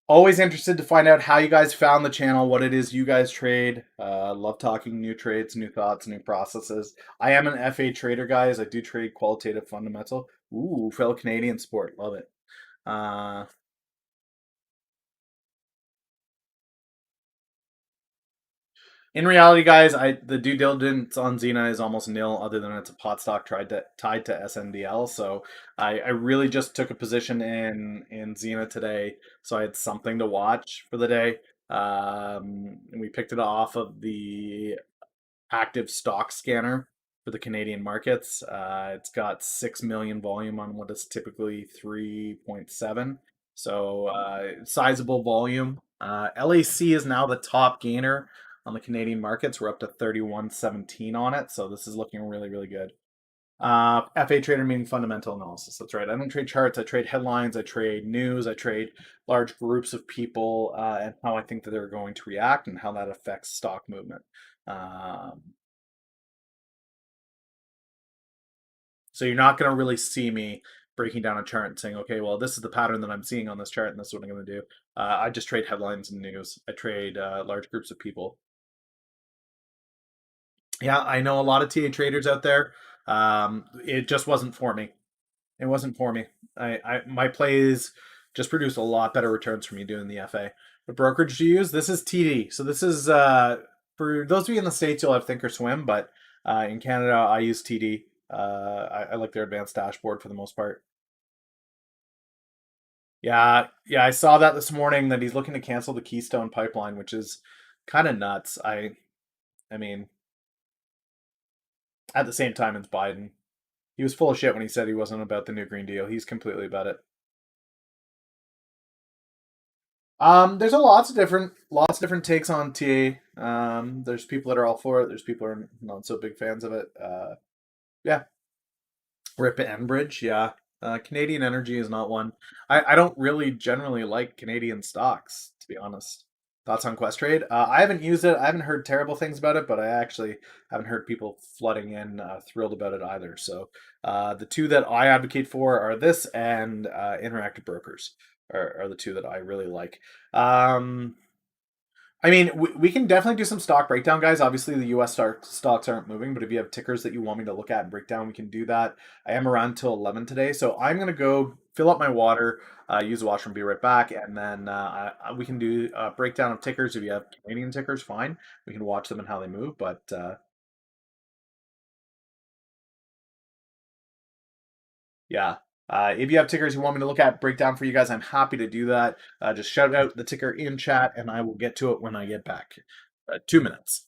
Always interested to find out how you guys found the channel, what it is you guys trade. Love talking new trades, new thoughts, new processes. I am an FA trader, guys. I do trade qualitative fundamental. Ooh, fellow Canadian sport. Love it. Uh, In reality, guys, the due diligence on Xena is almost nil, other than it's a pot stock tied to SNDL. So I really just took a position in Xena today, so I had something to watch for the day. And we picked it off of the active stock scanner for the Canadian markets. It's got 6 million volume on what is typically 3.7. So sizable volume. LAC is now the top gainer on the Canadian markets. We're up to 31.17 on it. So this is looking really, really good. FA trader meaning fundamental analysis. That's right. I don't trade charts. I trade headlines. I trade news. I trade large groups of people and how I think that they're going to react and how that affects stock movement. Um, So you're not going to really see me breaking down a chart and saying, okay, well, this is the pattern that I'm seeing on this chart, and this is what I'm going to do. I just trade headlines and news. I trade large groups of people. Yeah, I know a lot of TA traders out there. It just wasn't for me. It wasn't for me. My plays just produced a lot better returns for me doing the FA. The brokerage to use, this is TD. So this is for those of you in the States, you'll have Thinkorswim, but in Canada, I use TD. I like their advanced dashboard for the most part. Yeah, yeah, I saw that this morning that he's looking to cancel the Keystone Pipeline, which is kind of nuts. I mean, at the same time, it's Biden. He was full of shit when he said he wasn't about the new Green Deal. He's completely about it. There's lots of different takes on TA. There's people that are all for it. There's people that are not so big fans of it. Yeah, Rip Enbridge, yeah. Canadian Energy is not one. I don't really generally like Canadian stocks, to be honest. Thoughts on Quest Trade? I haven't used it. I haven't heard terrible things about it, but I actually haven't heard people flooding in thrilled about it either. So the two that I advocate for are this and Interactive Brokers are the two that I really like. I mean, we can definitely do some stock breakdown, guys. Obviously, the U.S. stocks aren't moving, but if you have tickers that you want me to look at and break down, we can do that. I am around till 11 today, so I'm going to go fill up my water, use the washroom, be right back, and then we can do a breakdown of tickers. If you have Canadian tickers, fine. We can watch them and how they move, but yeah. If you have tickers you want me to look at, breakdown for you guys, I'm happy to do that. Just shout out the ticker in chat, and I will get to it when I get back. 2 minutes.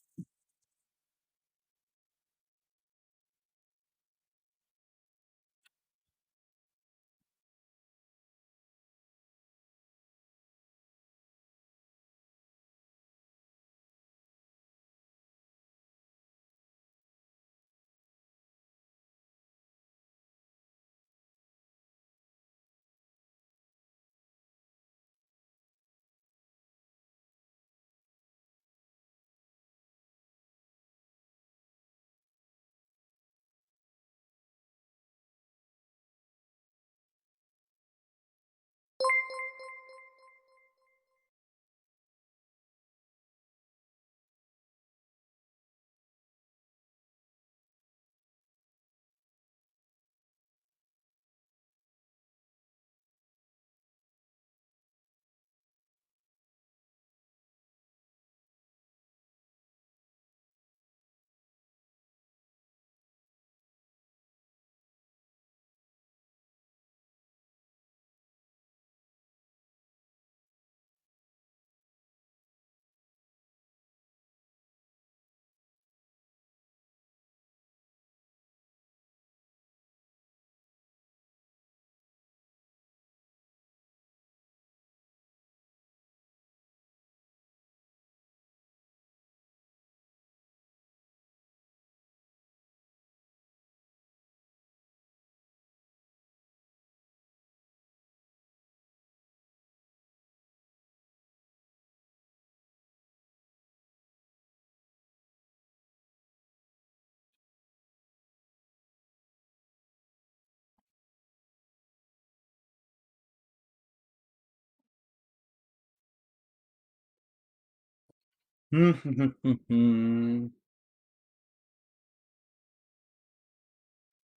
Hmm.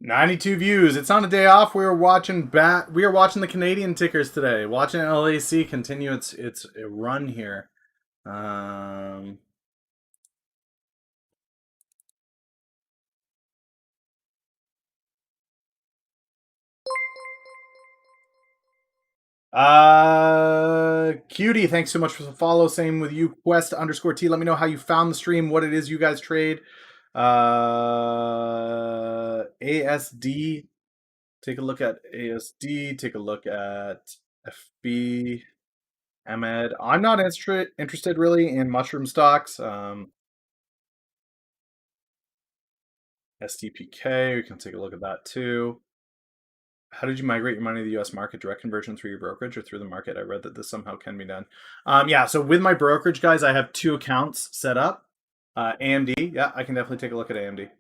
92 views. It's on a day off. We are watching the Canadian tickers today. Watching LAC continue its run here. Um Cutie, thanks so much for the follow. Same with you, Quest underscore T. Let me know how you found the stream, what it is you guys trade. ASD. Take a look at ASD. Take a look at FB. Ahmed. I'm not interested really in mushroom stocks. STPK, we can take a look at that too. How did you migrate your money to the US market? Direct conversion through your brokerage or through the market? I read that this somehow can be done. Yeah, so with my brokerage, guys, I have two accounts set up. AMD, yeah, I can definitely take a look at AMD.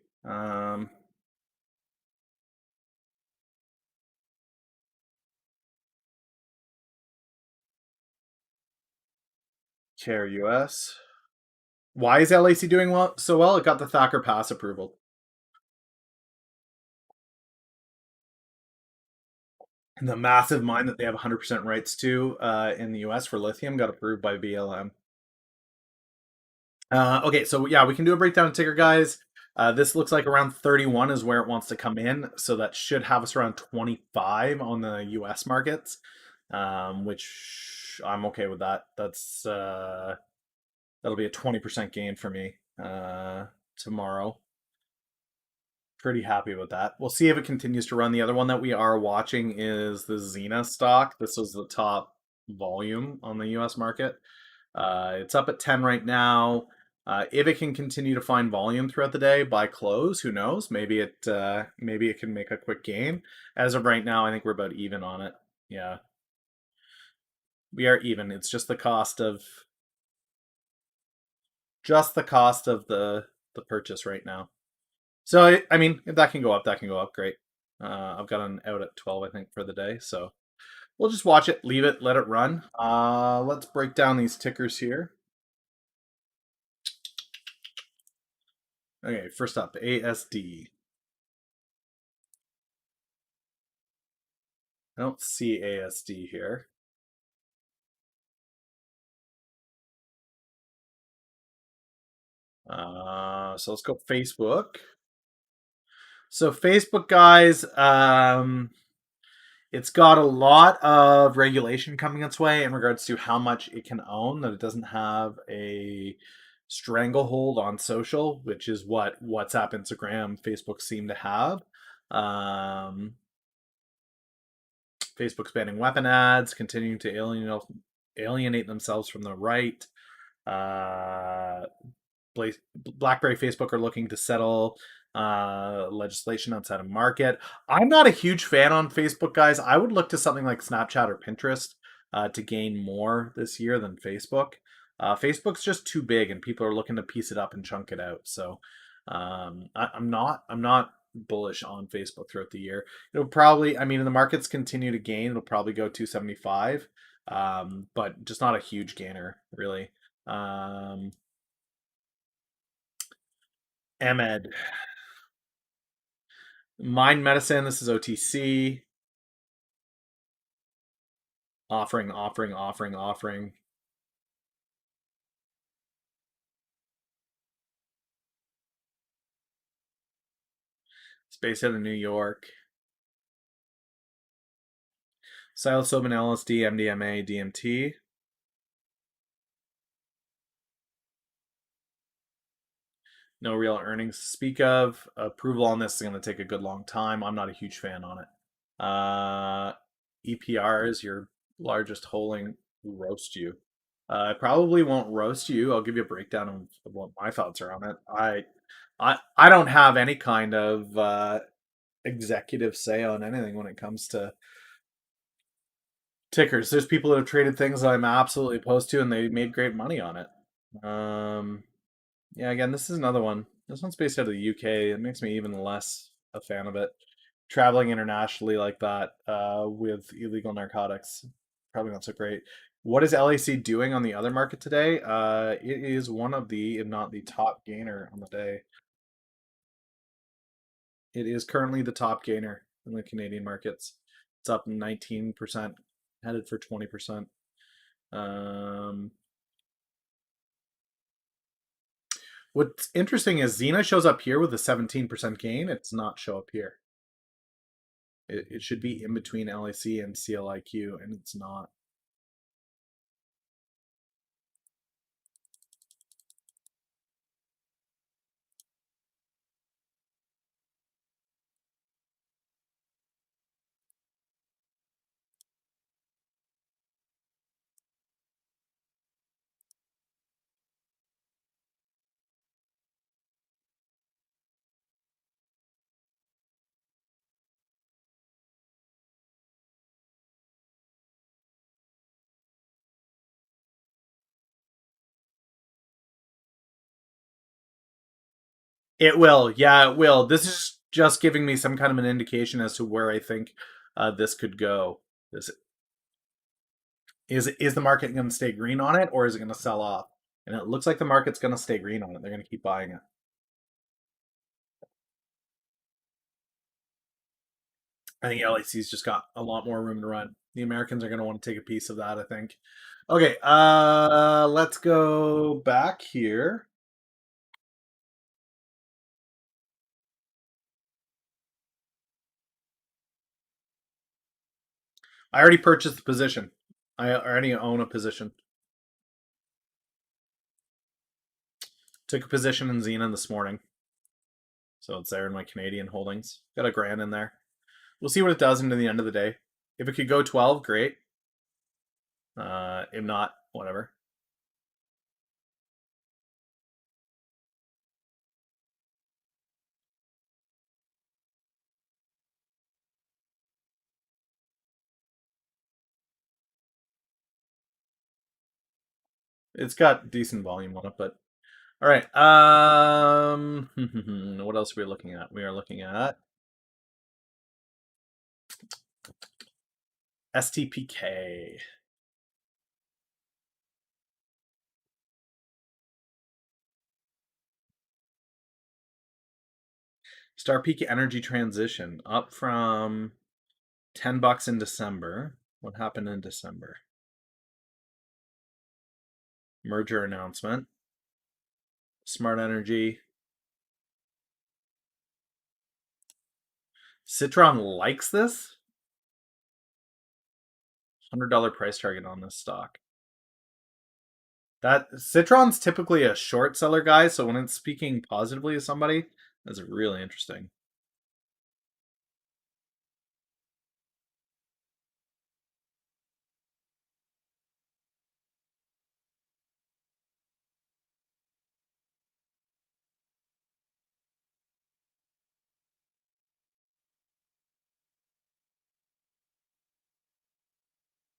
Care US. Why is LAC doing so well? It got the Thacker Pass approval. And the massive mine that they have 100% rights to in the US for lithium got approved by BLM. Okay, so yeah, we can do a breakdown of ticker, guys. This looks like around 31 is where it wants to come in, so that should have us around 25 on the US markets, which I'm okay with that. That'll be a 20% gain for me tomorrow. Pretty happy with that. We'll see if it continues to run. The other one that we are watching is the Xena stock. This was the top volume on the US market. It's up at 10 right now. If it can continue to find volume throughout the day by close, who knows? Maybe it can make a quick gain. As of right now, I think we're about even on it. Yeah, we are even. It's just the cost of the purchase right now. So I mean, if that can go up, that can go up. Great. I've got an out at 12, I think, for the day. So we'll just watch it, leave it, let it run. Let's break down these tickers here. Okay, first up, ASD. I don't see ASD here. So let's go Facebook. So Facebook, guys, it's got a lot of regulation coming its way in regards to how much it can own, that it doesn't have a stranglehold on social, which is what WhatsApp, Instagram, Facebook seem to have. Um, Facebook's banning weapon ads, continuing to alienate themselves from the right. Uh, BlackBerry, Facebook are looking to settle legislation outside of market. I'm not a huge fan on Facebook, guys. I would look to something like Snapchat or Pinterest to gain more this year than Facebook. Facebook's just too big, and people are looking to piece it up and chunk it out. So I'm not bullish on Facebook throughout the year. It'll probably, I mean, if the markets continue to gain, it'll probably go 275, but just not a huge gainer, really. Emed. Mind Medicine, this is OTC. Offering. It's based out of New York. Psilocybin, LSD, MDMA, DMT. No real earnings to speak of. Approval on this is going to take a good long time. I'm not a huge fan on it. EPR is your largest holding. Roast you. I probably won't roast you. I'll give you a breakdown of what my thoughts are on it. I don't have any kind of executive say on anything when it comes to tickers. There's people that have traded things that I'm absolutely opposed to, and they made great money on it. Yeah, again, this is another one. This one's based out of the UK. It makes me even less a fan of it. Traveling internationally like that with illegal narcotics, probably not so great. What is LAC doing on the other market today? It is one of the, if not the top gainer on the day. It is currently the top gainer in the Canadian markets. It's up 19%, headed for 20%. Um, what's interesting is Xena shows up here with a 17% gain. It does not show up here. It should be in between LAC and CLIQ, and it's not. It will. Yeah, it will. This is just giving me some kind of an indication as to where I think this could go. This is the market going to stay green on it, or is it going to sell off? And it looks like the market's going to stay green on it. They're going to keep buying it. I think LAC's just got a lot more room to run. The Americans are going to want to take a piece of that, I think. Okay, let's go back here. I already purchased the position. I already own a position. Took a position in Xena this morning. So it's there in my Canadian holdings. Got a grand in there. We'll see what it does into the end of the day. If it could go 12, great. If not, whatever. It's got decent volume on it, but all right. What else are we looking at? We are looking at STPK. Star Peak Energy Transition up from $10 in December. What happened in December? Merger announcement. Smart Energy. Citron likes this. $100 price target on this stock. That Citron's typically a short seller guy, so when it's speaking positively to somebody, that's really interesting.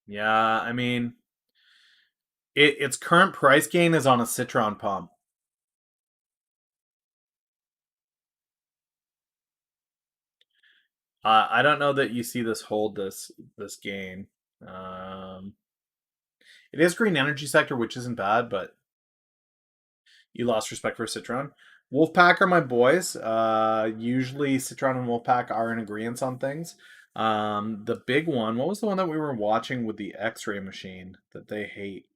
Yeah, I mean, its current price gain is on a Citron pump. I don't know that you see this hold this gain. Um, it is green energy sector, which isn't bad, but you lost respect for Citron. Wolfpack are my boys. Usually Citron and Wolfpack are in agreement on things. The big one, what was the one that we were watching with the X-ray machine that they hate?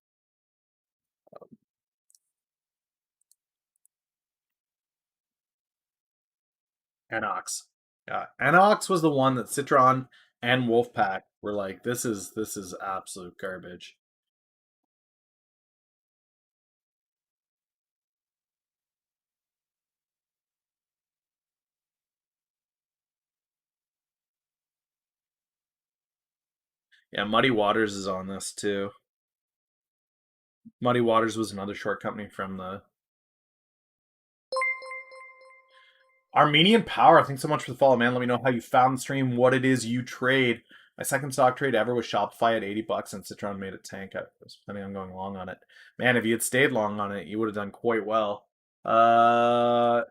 Enox. Yeah, Enox was the one that Citron and Wolfpack were like, this is absolute garbage. Yeah, Muddy Waters is on this too. Muddy Waters was another short company from the Armenian Power. Thanks so much for the follow, man. Let me know how you found the stream, what it is you trade. My second stock trade ever was Shopify at $80, and Citron made it tank. I was planning on going long on it. Man, if you had stayed long on it, you would have done quite well. All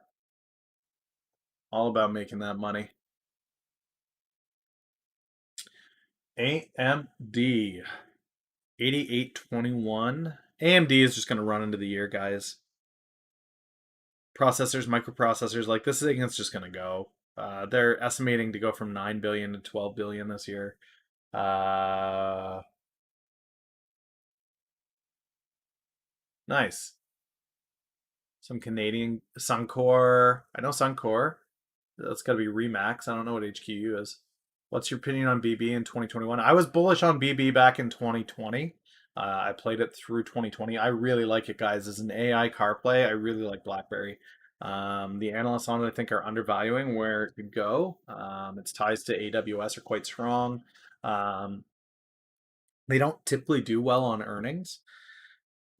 about making that money. AMD 8821. AMD is just going to run into the year, guys. Processors, microprocessors, like this thing is just going to go. They're estimating to go from 9 billion to 12 billion this year. Nice. Some Canadian Suncor. I know Suncor. That's got to be Remax. I don't know what HQU is. What's your opinion on BB in 2021? I was bullish on BB back in 2020. I played it through 2020. I really like it, guys. As an AI car play, I really like BlackBerry. The analysts on it, I think, are undervaluing where it could go. Its ties to AWS are quite strong. Um, they don't typically do well on earnings.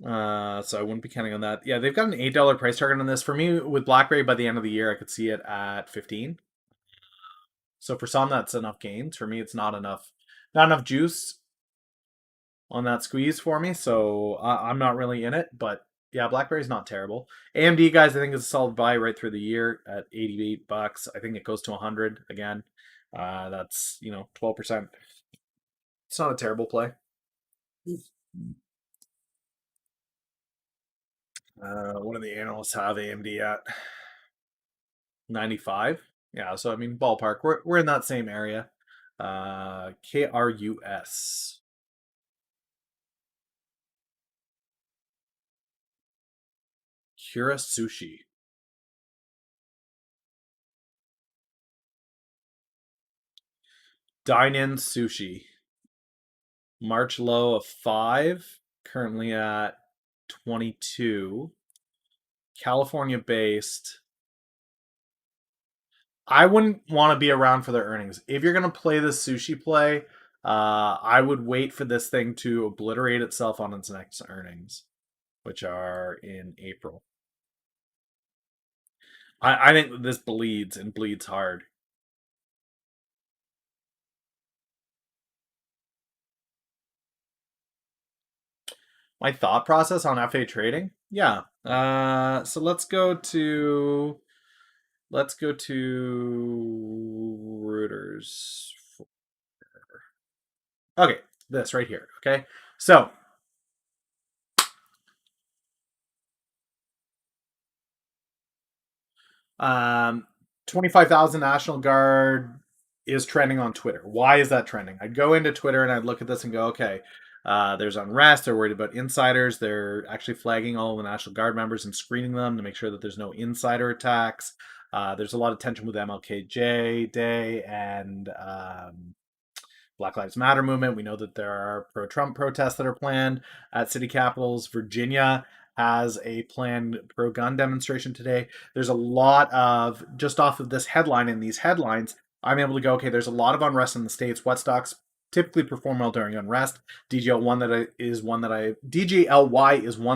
So I wouldn't be counting on that. Yeah, they've got an $8 price target on this. For me, with BlackBerry, by the end of the year, I could see it at 15. So for some, that's enough gains. For me, it's not enough. Not enough juice on that squeeze for me. So I'm not really in it. But yeah, BlackBerry's not terrible. AMD, guys, I think is a solid buy right through the year at $88. I think it goes to 100 again. That's 12%. It's not a terrible play. What do the analysts have AMD at? 95. Yeah, so I mean ballpark. We're in that same area. KRUS. Kura Sushi. Dine-in sushi. March low of 5, currently at 22. California based. I wouldn't want to be around for their earnings. If you're going to play this sushi play, I would wait for this thing to obliterate itself on its next earnings, which are in April. I think this bleeds and bleeds hard. My thought process on FA trading? Yeah. So let's go to Reuters. Okay, this right here. Okay, so 25,000 National Guard is trending on Twitter. Why is that trending? I'd go into Twitter and I'd look at this and go, okay, there's unrest. They're worried about insiders. They're actually flagging all of the National Guard members and screening them to make sure that there's no insider attacks. There's a lot of tension with MLKJ Day and Black Lives Matter movement. We know that there are pro-Trump protests that are planned at city capitals. Virginia has a planned pro-gun demonstration today. There's a lot of, just off of this headline and these headlines, I'm able to go, okay, there's a lot of unrest in the States. What stocks typically perform well during unrest? DGLY is one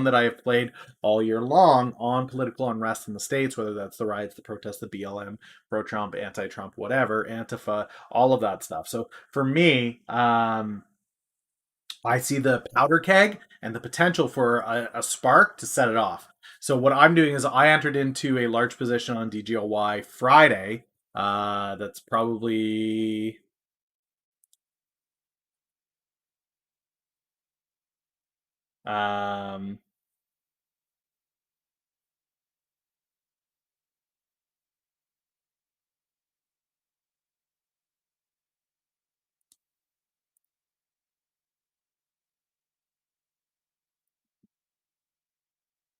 that I have played all year long on political unrest in the States, whether that's the riots, the protests, the BLM, pro-Trump, anti-Trump, whatever, Antifa, all of that stuff. So for me, I see the powder keg and the potential for a spark to set it off. So what I'm doing is I entered into a large position on DGLY Friday. That's probably um,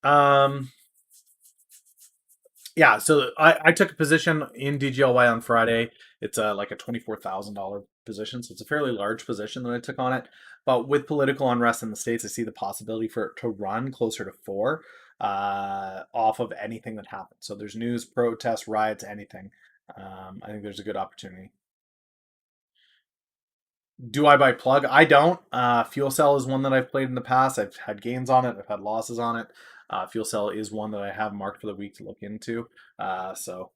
um, yeah, so I took a position in DGLY on Friday. It's like a $24,000 position, so it's a fairly large position that I took on it. But with political unrest in the States, I see the possibility for it to run closer to four off of anything that happens. So there's news, protests, riots, anything. I think there's a good opportunity. Do I buy plug? I don't. Fuel cell is one that I've played in the past. I've had gains on it. I've had losses on it. Fuel cell is one that I have marked for the week to look into. So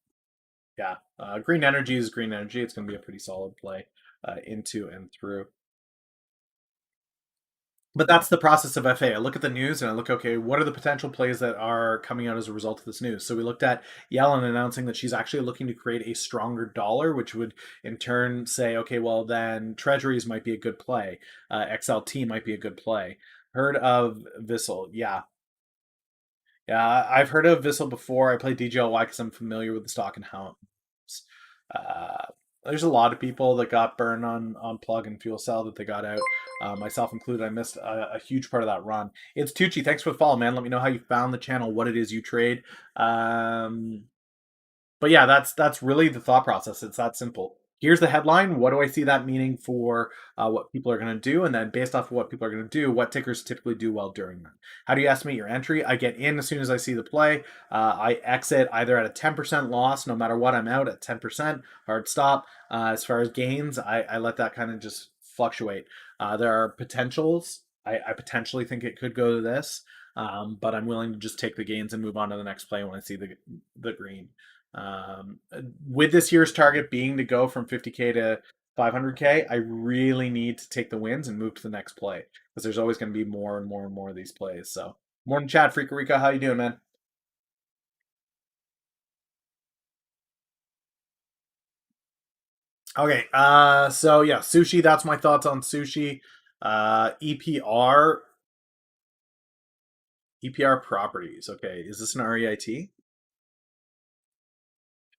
yeah, green energy is green energy. It's going to be a pretty solid play into and through. But that's the process of FA. I look at the news and I look, okay, what are the potential plays that are coming out as a result of this news? So we looked at Yellen announcing that she's actually looking to create a stronger dollar, which would in turn say, okay, well, then treasuries might be a good play. XLT might be a good play. Heard of Vissel? Yeah. Yeah, I've heard of Vissel before. I play DGLY because I'm familiar with the stock and how it moves. Uh, there's a lot of people that got burned on plug and fuel cell that they got out, myself included. I missed a huge part of that run. It's Tucci. Thanks for the follow, man. Let me know how you found the channel, what it is you trade. But yeah, that's really the thought process. It's that simple. Here's the headline. What do I see that meaning for what people are going to do? And then based off of what people are going to do, what tickers typically do well during that? How do you estimate your entry? I get in as soon as I see the play. I exit either at a 10% loss, no matter what, I'm out at 10%, hard stop. As far as gains, I let that kind of just fluctuate. There are potentials. I potentially think it could go to this, but I'm willing to just take the gains and move on to the next play when I see the green. Um, with this year's target being to go from 50K to 500K, I really need to take the wins and move to the next play because there's always going to be more and more and more of these plays. So, morning, Chad Freakarica, how you doing, man? Okay, so yeah, sushi. That's my thoughts on sushi. EPR properties. Okay, is this an REIT? I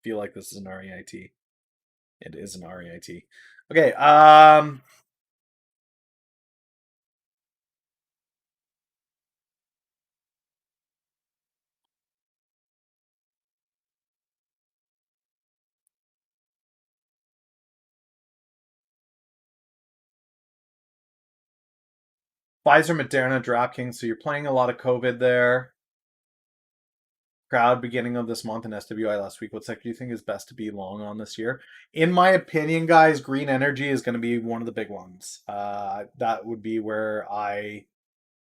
feel like this is an REIT. It is an REIT. Okay, Pfizer, Moderna, DraftKings. So you're playing a lot of COVID there. Crowd beginning of this month in SWI last week. What sector do you think is best to be long on this year? In my opinion, guys, green energy is going to be one of the big ones. That would be where I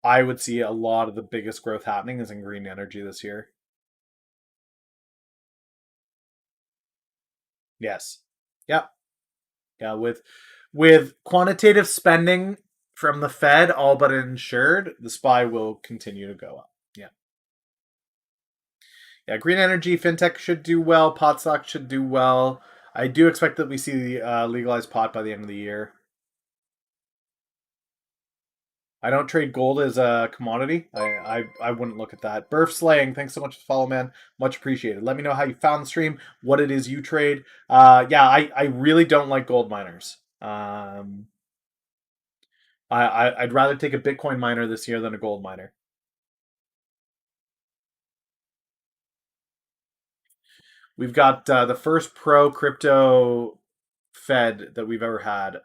would see a lot of the biggest growth happening is in green energy this year. Yes. Yep. Yeah. With quantitative spending From the Fed, all but insured, the SPY will continue to go up. Yeah. Yeah, green energy, fintech should do well. Pot stock should do well. I do expect that we see legalized pot by the end of the year. I don't trade gold as a commodity. I wouldn't look at that. Burf Slaying, thanks so much for the follow, man. Much appreciated. Let me know how you found the stream, what it is you trade. Yeah, I really don't like gold miners. I'd rather take a Bitcoin miner this year than a gold miner. We've got the first pro crypto Fed that we've ever had.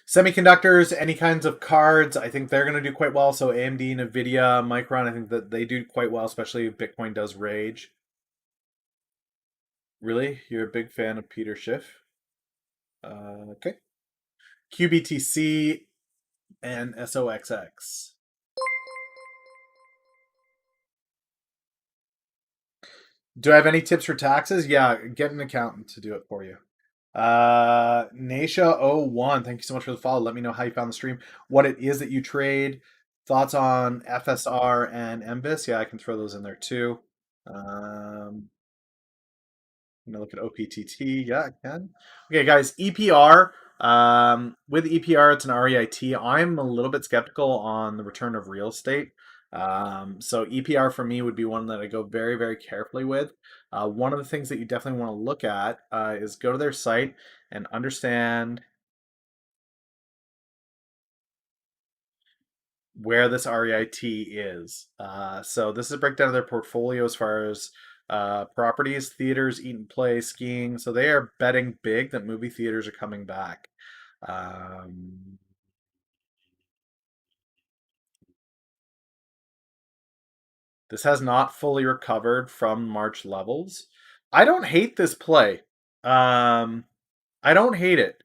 Semiconductors, any kinds of cards, I think they're going to do quite well. So AMD, Nvidia, Micron, I think that they do quite well, especially if Bitcoin does rage. Really? You're a big fan of Peter Schiff? Okay. QBTC and SOXX. Do I have any tips for taxes? Yeah, get an accountant to do it for you. Nasha01, thank you so much for the follow. Let me know how you found the stream, what it is that you trade, thoughts on FSR and MBIS. Yeah, I can throw those in there too. I'm gonna look at OPTT. Yeah, I can. Okay, guys, EPR. With EPR, it's an REIT. I'm a little bit skeptical on the return of real estate. So EPR for me would be one that I go very, very carefully with. One of the things that you definitely want to look at is go to their site and understand where this REIT is. So this is a breakdown of their portfolio as far as properties, theaters, eat and play, skiing. So they are betting big that movie theaters are coming back. Um, this has not fully recovered from March levels. I don't hate this play. Um, I don't hate it.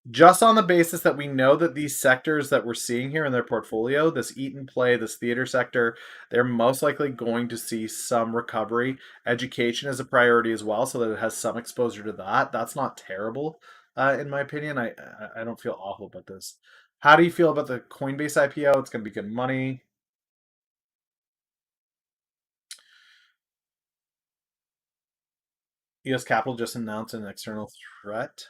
Just on the basis that we know that these sectors that we're seeing here in their portfolio, this eat and play, this theater sector, they're most likely going to see some recovery. Education is a priority as well, so that it has some exposure to that. That's not terrible, in my opinion. I don't feel awful about this. How do you feel about the Coinbase IPO? It's going to be good money. US Capital just announced an external threat.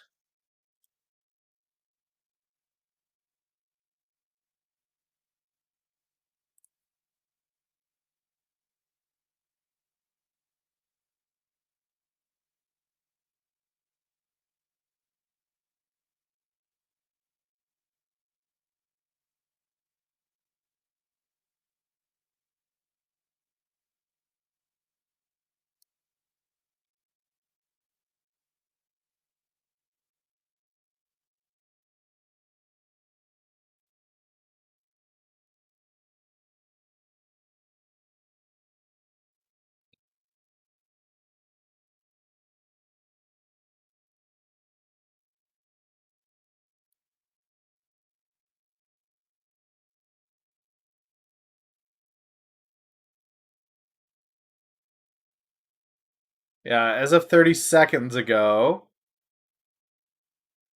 Yeah, as of 30 seconds ago,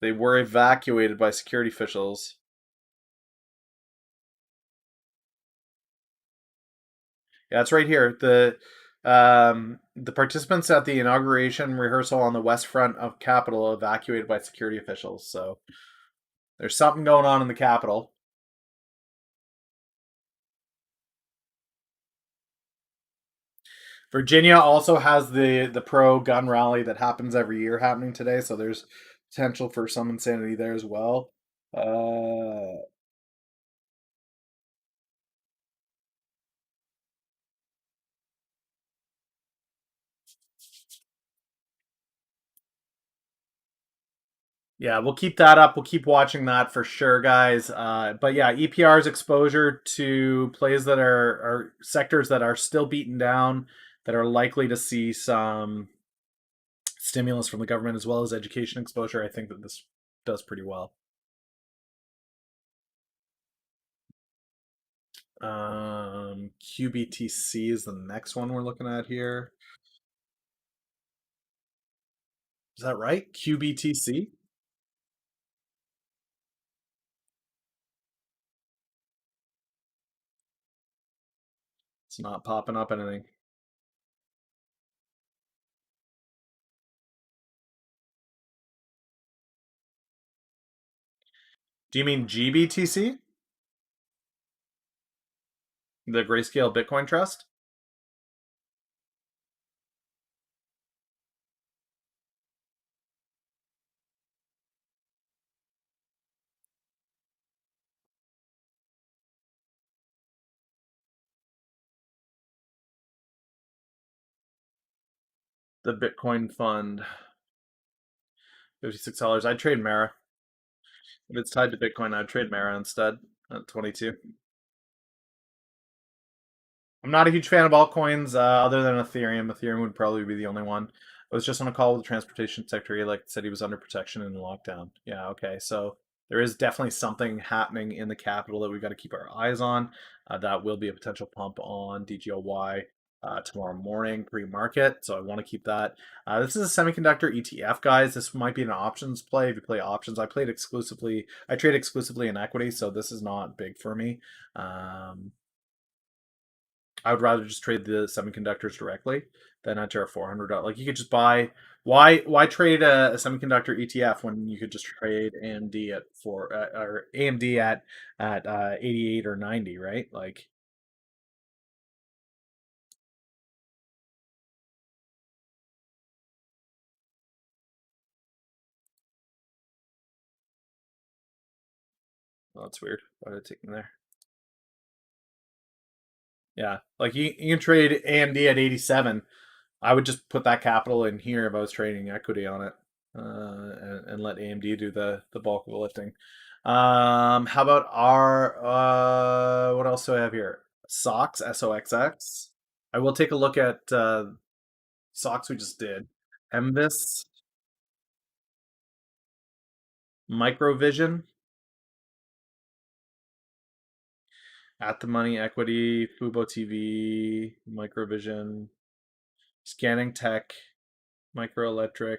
they were evacuated by security officials. Yeah, it's right here. The participants at the inauguration rehearsal on the west front of Capitol evacuated by security officials. So there's something going on in the Capitol. Virginia also has the pro gun rally that happens every year happening today. So there's potential for some insanity there as well. Uh, Yeah, we'll keep that up. We'll keep watching that for sure, guys. But yeah, EPR's exposure to plays that are sectors that are still beaten down, that are likely to see some stimulus from the government as well as education exposure. I think that this does pretty well. QBTC is the next one we're looking at here. Is that right? QBTC? It's not popping up anything. Do you mean GBTC? The Grayscale Bitcoin Trust? The Bitcoin Fund. $56. I'd trade Mara. If it's tied to Bitcoin, I'd trade Mara instead at 22. I'm not a huge fan of altcoins other than Ethereum. Ethereum would probably be the only one. I was just on a call with the transportation secretary, like said he was under protection in lockdown. Yeah, okay. So there is definitely something happening in the capital that we've got to keep our eyes on. That will be a potential pump on DGOY tomorrow morning pre-market. So I want to keep that. This is a semiconductor ETF, guys. This might be an options play. If you play options, I trade exclusively in equity, so this is not big for me. I would rather just trade the semiconductors directly than enter a $400. Like you could just buy. Why trade a semiconductor ETF when you could just trade AMD at four or AMD at 88 or 90, right? Like well, that's weird. Why did it take me there? Yeah, like you can trade AMD at 87. I would just put that capital in here if I was trading equity on it, and let AMD do the bulk of the lifting. How about our what else do I have here? Socks, SOXX. I will take a look at socks we just did. MVIS, Microvision, At the Money Equity, Fubo TV, Microvision, Scanning Tech, Microelectric.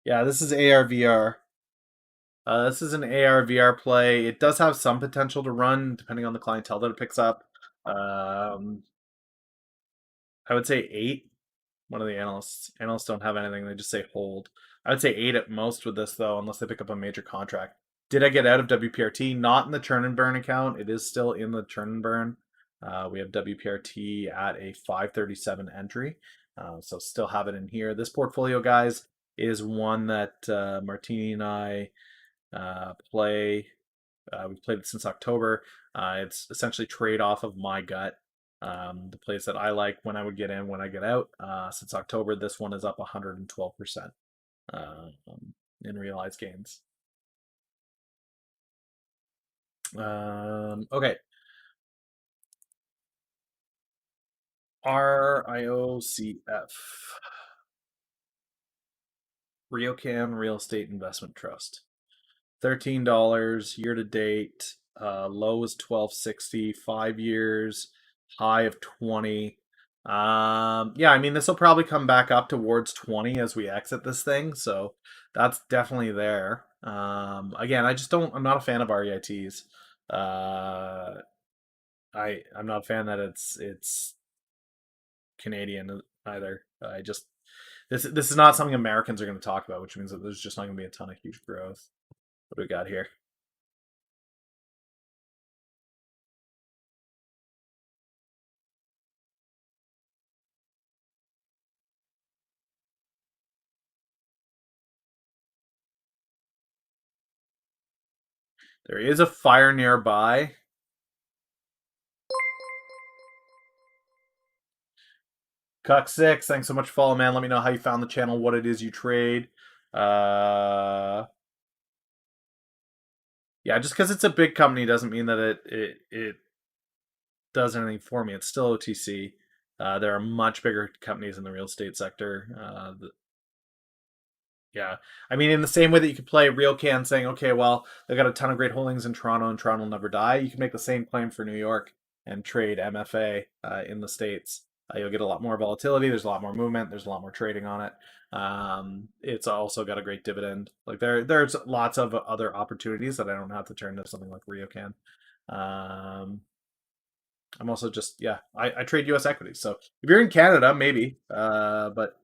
Yeah, this is ARVR. This is an ARVR play. It does have some potential to run depending on the clientele that it picks up. Um, I would say 8. One of the analysts. Analysts don't have anything. They just say hold. I would say 8 at most with this though, unless they pick up a major contract. Did I get out of WPRT? Not in the churn and burn account. It is still in the churn and burn. We have WPRT at a 537 entry. So still have it in here. This portfolio, guys, is one that Martini and I play. We've played it since October. It's essentially trade off of my gut. The plays that I like when I would get in, when I get out. Since October, this one is up 112% in realized gains. Okay. RIOCF. Ryokan Real Estate Investment Trust. $13 year to date. Low is 1260. 5 years. High of 20. Yeah, I mean this will probably come back up towards 20 as we exit this thing, so that's definitely there. Again, I'm not a fan of REITs. I'm not a fan that it's Canadian either. I just this is not something Americans are going to talk about, which means that there's just not going to be a ton of huge growth. What do we got here? There is a fire nearby. Cuck6, thanks so much for following, man. Let me know how you found the channel, what it is you trade. Uh, yeah, just because it's a big company doesn't mean that it does anything for me. It's still OTC. There are much bigger companies in the real estate sector. Yeah, I mean, in the same way that you could play RealCan saying, okay, well, they've got a ton of great holdings in Toronto, and Toronto will never die. You can make the same claim for New York and trade MFA in the States. You'll get a lot more volatility. There's a lot more movement. There's a lot more trading on it. It's also got a great dividend. Like there's lots of other opportunities that I don't have to turn to something like RioCan. Um, I'm also just yeah, I trade U.S. equities. So if you're in Canada, maybe, but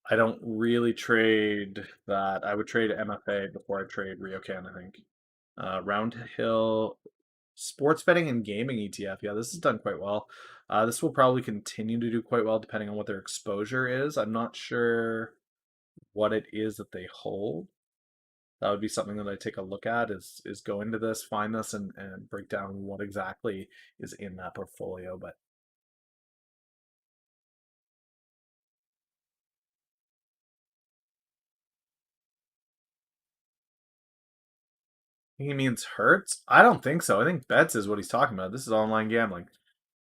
I don't really trade that. I would trade MFA before I trade RioCan, I think. Roundhill sports betting and gaming ETF. Yeah, this has done quite well. This will probably continue to do quite well depending on what their exposure is. I'm not sure what it is that they hold. That would be something that I take a look at is go into this, find this, and break down what exactly is in that portfolio. But he means Hertz? I don't think so. I think bets is what he's talking about. This is online gambling.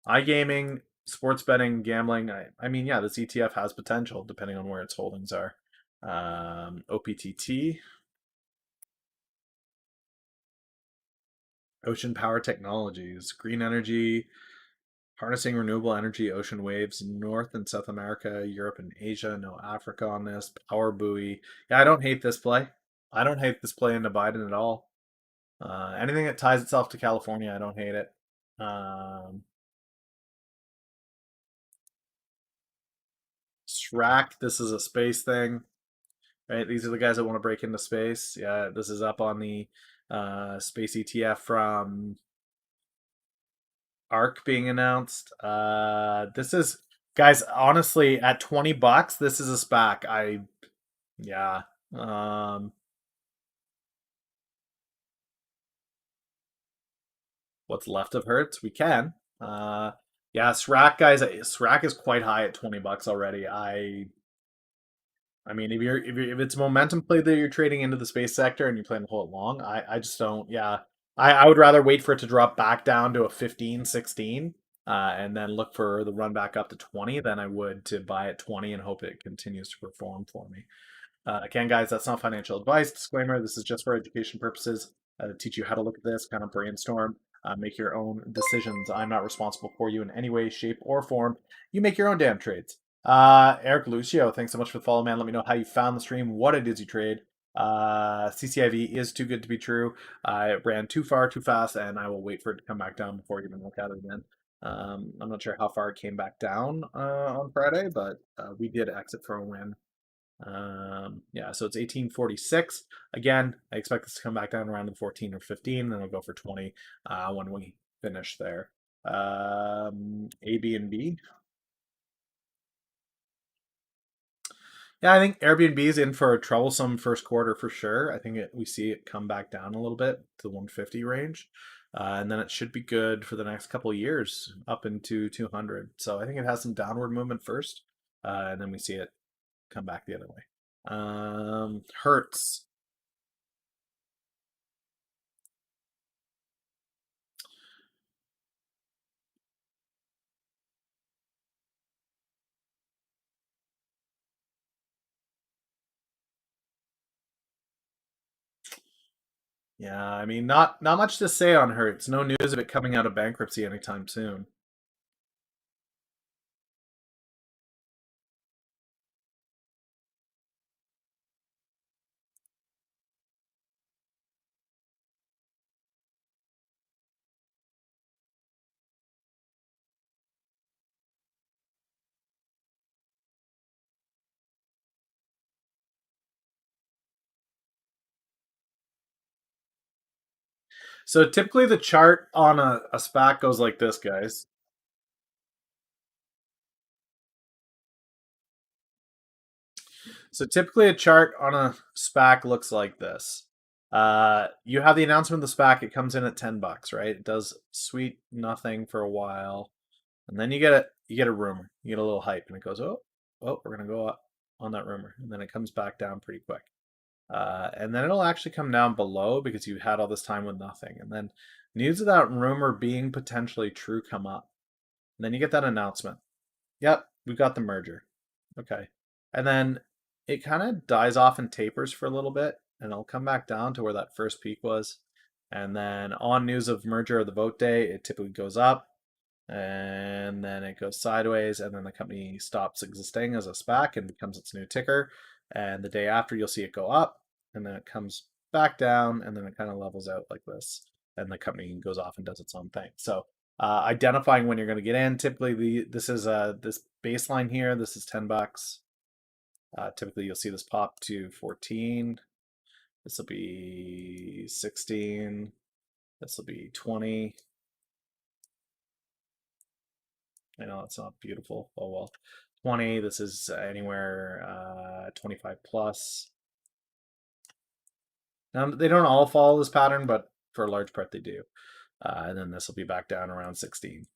iGaming, sports betting, gambling. I mean, yeah, this ETF has potential depending on where its holdings are. OPTT, Ocean Power Technologies, green energy, harnessing renewable energy, ocean waves, North and South America, Europe and Asia, no Africa on this. Power buoy. Yeah, I don't hate this play. I don't hate this play into Biden at all. Anything that ties itself to California, I don't hate it. Um, SRAC, this is a space thing, right? These are the guys that want to break into space. Yeah, this is up on the space ETF from ARC being announced. This is guys, honestly, at $20, this is a SPAC. Yeah. Um, what's left of Hertz? We can. Uh, yeah, SRAC guys, SRAC is quite high at $20 already. I mean, if it's momentum play that you're trading into the space sector and you plan to hold it long, I just don't. Yeah, I would rather wait for it to drop back down to a 15, 16, and then look for the run back up to 20 than I would to buy at 20 and hope it continues to perform for me. Again, guys, that's not financial advice. Disclaimer: this is just for education purposes to teach you how to look at this, kind of brainstorm, make your own decisions. I'm not responsible for you in any way, shape, or form. You make your own damn trades. Eric Lucio, thanks so much for the follow, man. Let me know how you found the stream, what it is you trade. CCIV is too good to be true. It ran too far, too fast, and I will wait for it to come back down before I even look at it again. I'm not sure how far it came back down on Friday, but we did exit for a win. Yeah, so it's 1846. Again, I expect this to come back down around the 14 or 15, then it'll go for 20 when we finish there. A, B, and B. Yeah, I think Airbnb is in for a troublesome first quarter for sure. I think we see it come back down a little bit to the 150 range. And then it should be good for the next couple of years up into 200. So I think it has some downward movement first, and then we see it come back the other way. Hertz. Yeah, I mean, not much to say on Hertz. No news of it coming out of bankruptcy anytime soon. So typically the chart on a SPAC goes like this, guys. So typically a chart on a SPAC looks like this. You have the announcement of the SPAC. It comes in at $10, right? It does sweet nothing for a while, and then you get a rumor, you get a little hype, and it goes, we're gonna go up on that rumor, and then it comes back down pretty quick. And then it'll actually come down below because you've had all this time with nothing. And then news of that rumor being potentially true come up. And then you get that announcement. Yep, we got the merger. Okay. And then it kind of dies off and tapers for a little bit, and it'll come back down to where that first peak was. And then on news of merger or the vote day, it typically goes up. and then it goes sideways, and then the company stops existing as a SPAC and becomes its new ticker. And the day after, you'll see it go up, and then it comes back down, and then it kind of levels out like this, and the company goes off and does its own thing. So identifying when you're going to get in. Typically, this is this baseline here. This is $10. Typically, you'll see this pop to 14. This will be 16. This will be 20. I know it's not beautiful. Oh well. 20. This is anywhere 25 plus. Now, they don't all follow this pattern, but for a large part they do. And then this will be back down around 16.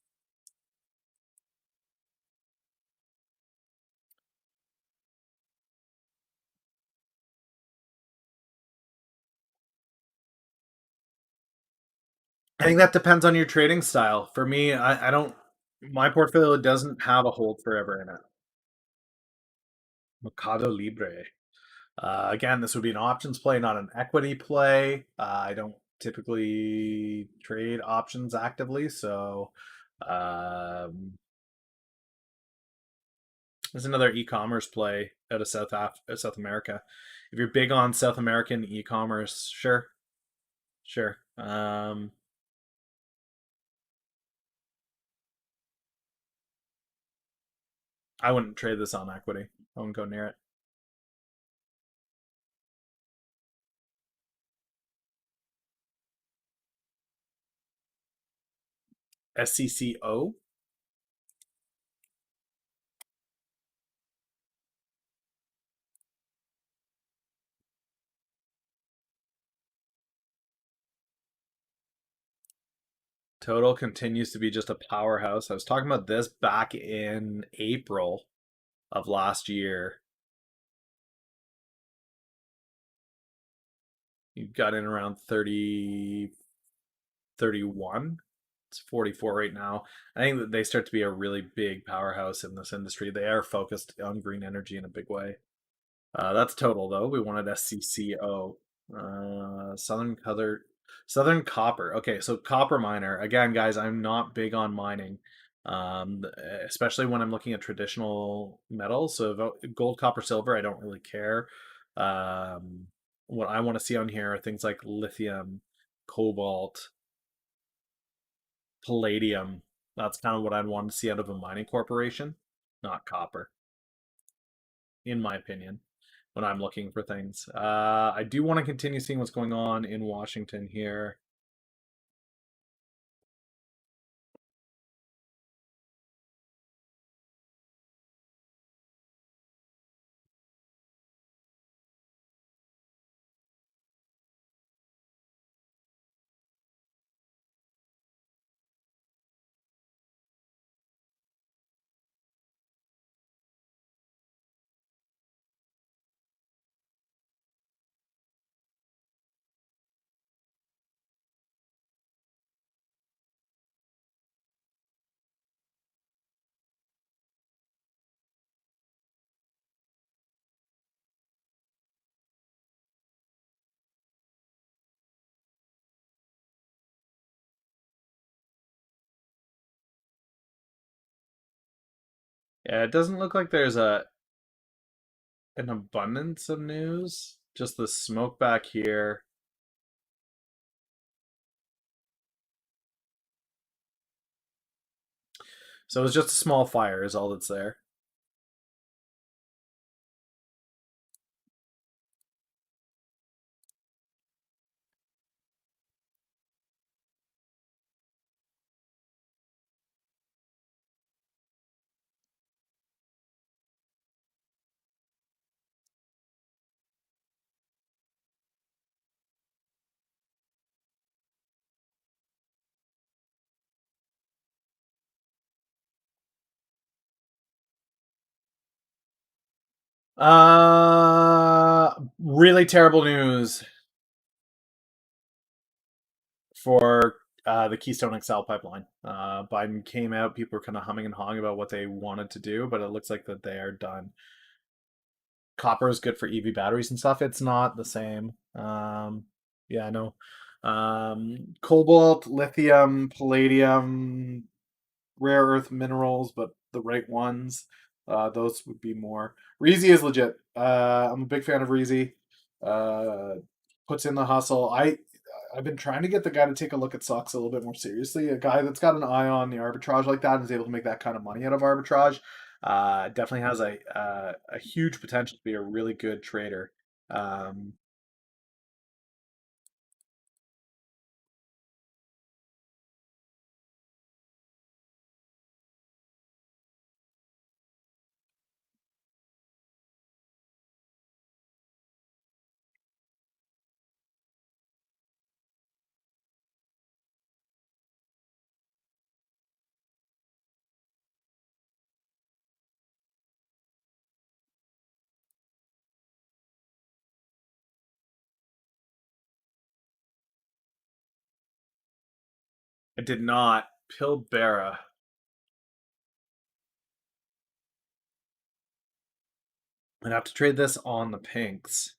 I think that depends on your trading style. For me, I don't, my portfolio doesn't have a hold forever in it. Mercado Libre. Again, this would be an options play, not an equity play. I don't typically trade options actively, so there's another e-commerce play out of South America. If you're big on South American e-commerce, sure, sure. I wouldn't trade this on equity. I wouldn't go near it. SCCO. Total continues to be just a powerhouse. I was talking about this back in April of last year. You got in around 30, 31. It's 44 right now. I think that they start to be a really big powerhouse in this industry. They are focused on green energy in a big way. That's total though. We wanted SCCO. Southern Copper. Okay, so copper miner. Again, guys, I'm not big on mining, especially when I'm looking at traditional metals. So gold, copper, silver, I don't really care. What I want to see on here are things like lithium, cobalt, palladium. That's kind of what I'd want to see out of a mining corporation, not copper, in my opinion, when I'm looking for things. I do want to continue seeing what's going on in Washington here. Yeah, it doesn't look like there's an abundance of news. Just the smoke back here. So it's just a small fire is all that's there. Really terrible news for the Keystone XL pipeline. Biden came out, people were kind of humming and hawing about what they wanted to do, but it looks like that they are done. Copper is good for EV batteries and stuff. It's not the same. Yeah, I know. Cobalt, lithium, palladium, rare earth minerals, but the right ones. Those would be more. Reezy is legit. I'm a big fan of Reezy. Uh, Puts in the hustle. I've been trying to get the guy to take a look at stocks a little bit more seriously. A guy that's got an eye on the arbitrage like that and is able to make that kind of money out of arbitrage. Definitely has a huge potential to be a really good trader. Um, I did not. Pilbara. I'd have to trade this on the pinks.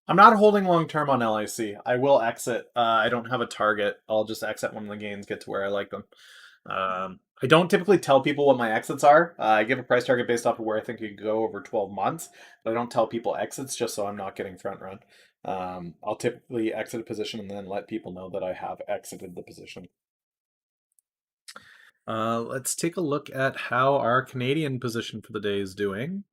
I'm not holding long term on LAC. I will exit. I don't have a target. I'll just exit when the gains get to where I like them. I don't typically tell people what my exits are. I give a price target based off of where I think it could go over 12 months, but I don't tell people exits just so I'm not getting front run. I'll typically exit a position and then let people know that I have exited the position. Let's take a look at how our Canadian position for the day is doing.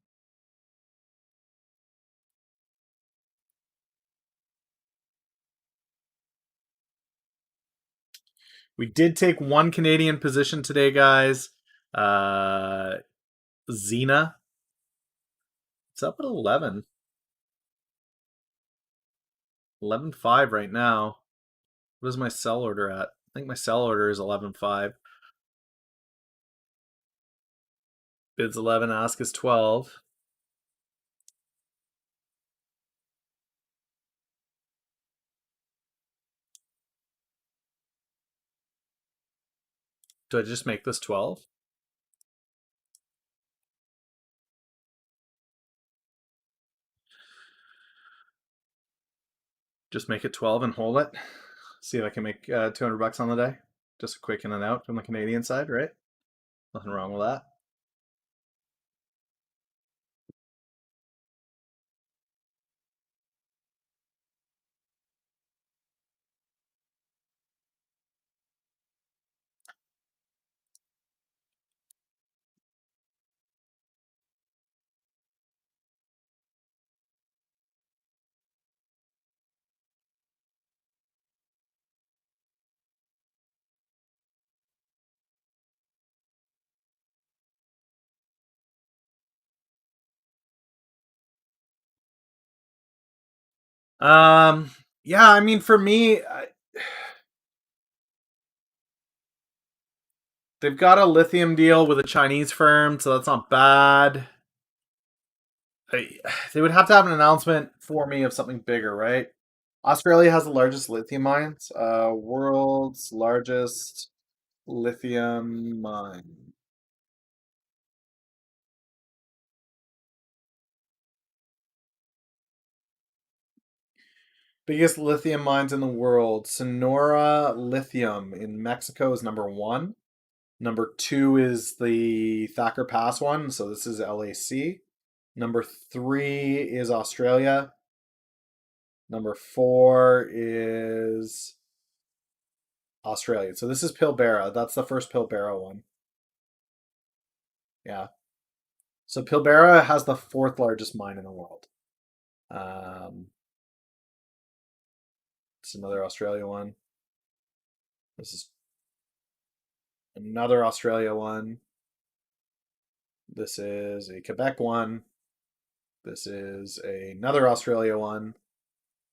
We did take one Canadian position today, guys. Xena. It's up at 11. 11.5 right now. What is my sell order at? I think my sell order is 11.5. Bids 11, ask is 12. Do I just make this 12? Just make it 12 and hold it. See if I can make 200 bucks on the day. Just a quick in and out from the Canadian side, right? Nothing wrong with that. Um, yeah, I mean, for me, they've got a lithium deal with a Chinese firm, so that's not bad. They would have to have an announcement for me of something bigger, right? Australia has the largest lithium mines. World's largest lithium mine. Biggest lithium mines in the world. Sonora Lithium in Mexico is number one. Number two is the Thacker Pass one, so this is LAC. Number three is Australia. Number four is Australia. So this is Pilbara. That's the first Pilbara one. Yeah. So Pilbara has the fourth largest mine in the world. Um, it's another Australia one. This is another Australia one. This is a Quebec one. This is another Australia one.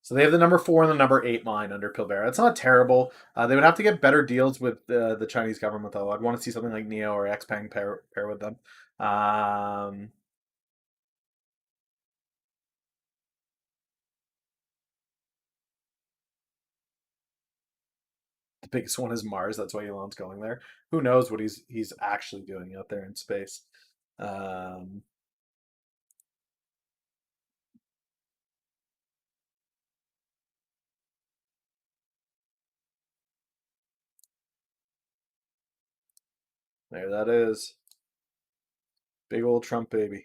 So they have the number 4 and the number 8 mine under Pilbara. It's not terrible. They would have to get better deals with the Chinese government, though. I'd want to see something like Neo or Xpeng pair with them. Um, the biggest one is Mars. That's why Elon's going there. Who knows what he's actually doing out there in space? Um, there that is. Big old Trump baby.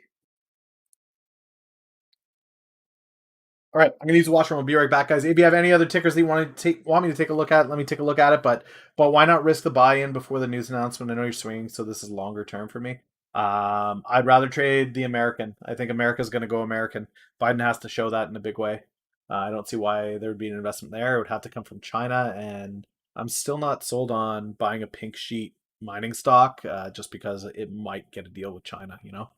All right, I'm gonna use the washroom. I'll be right back, guys. If you have any other tickers that you want me to take a look at, let me take a look at it. But why not risk the buy-in before the news announcement? I know you're swinging, so this is longer term for me. I'd rather trade the American. I think America's going to go American. Biden has to show that in a big way. I don't see why there would be an investment there. It would have to come from China, and I'm still not sold on buying a pink sheet mining stock just because it might get a deal with China. You know.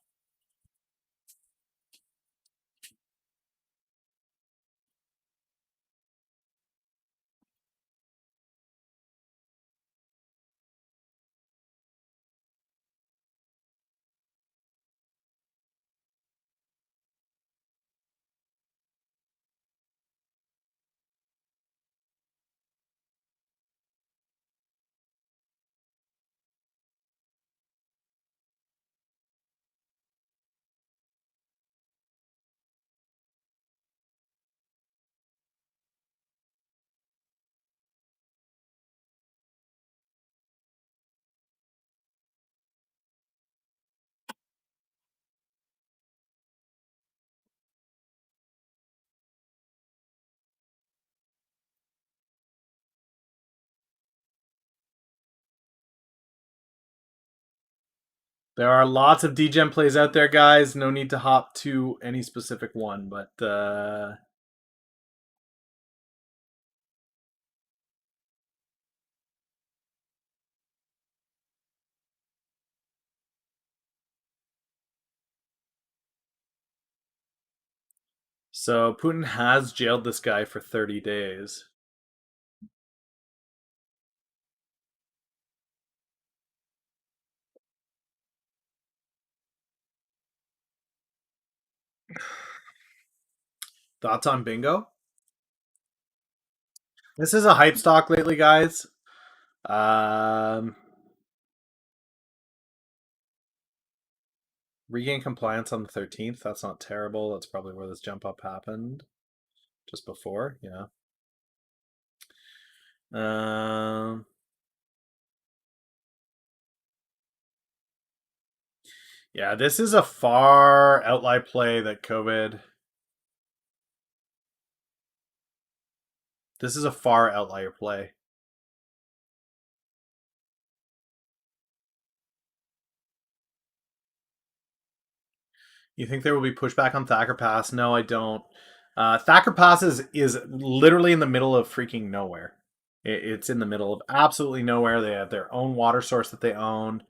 There are lots of degen plays out there, guys. No need to hop to any specific one, but so Putin has jailed this guy for 30 days. Thoughts on bingo? This is a hype stock lately, guys. Um, Regain compliance on the 13th. That's not terrible. That's probably where this jump up happened. Just before, yeah. Um, yeah, this is a far outlier play that COVID. This is a far outlier play. You think there will be pushback on Thacker Pass? No, I don't. Thacker Pass is literally in the middle of freaking nowhere. It's in the middle of absolutely nowhere. They have their own water source that they own.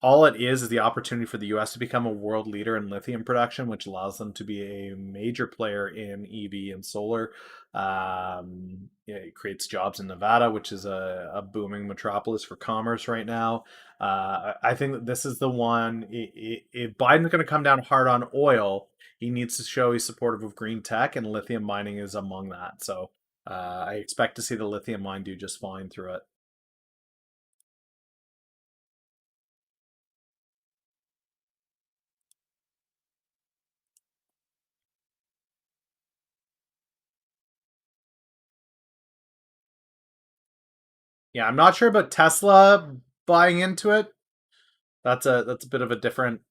All it is the opportunity for the U.S. to become a world leader in lithium production, which allows them to be a major player in EV and solar. It creates jobs in Nevada, which is a booming metropolis for commerce right now. I think that this is the one. If Biden's going to come down hard on oil, he needs to show he's supportive of green tech, and lithium mining is among that. So I expect to see the lithium mine do just fine through it. Yeah, I'm not sure about Tesla buying into it. That's a bit of a different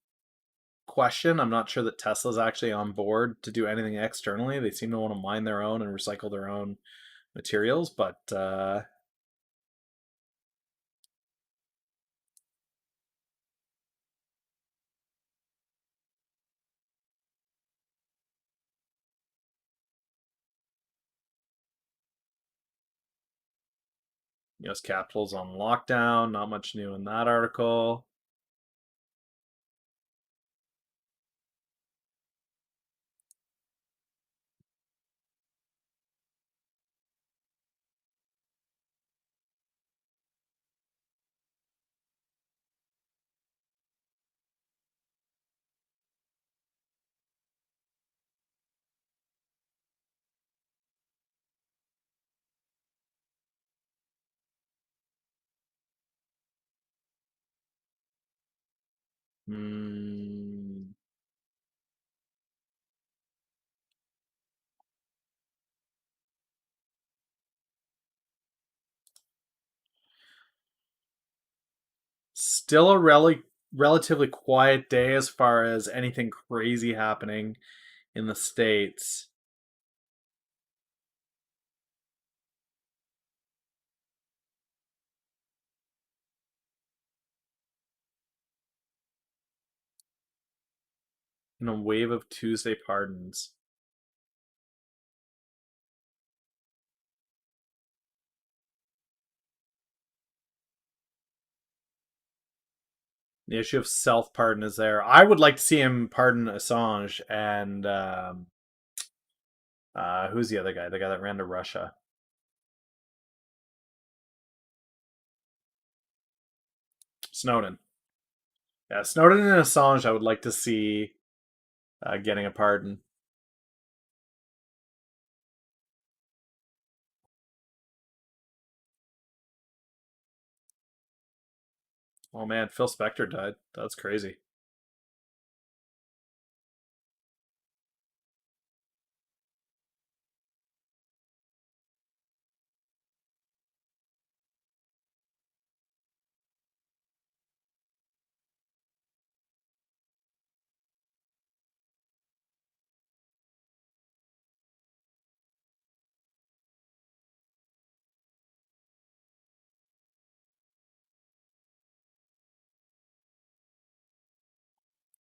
question. I'm not sure that Tesla's actually on board to do anything externally. They seem to want to mine their own and recycle their own materials, but U.S. capital's on lockdown. Not much new in that article. Hmm. Still a relatively quiet day as far as anything crazy happening in the States. In a wave of Tuesday pardons. The issue of self pardon is there. I would like to see him pardon Assange and who's the other guy? The guy that ran to Russia. Snowden. Yeah, Snowden and Assange. I would like to see getting a pardon. Oh man, Phil Spector died. That's crazy.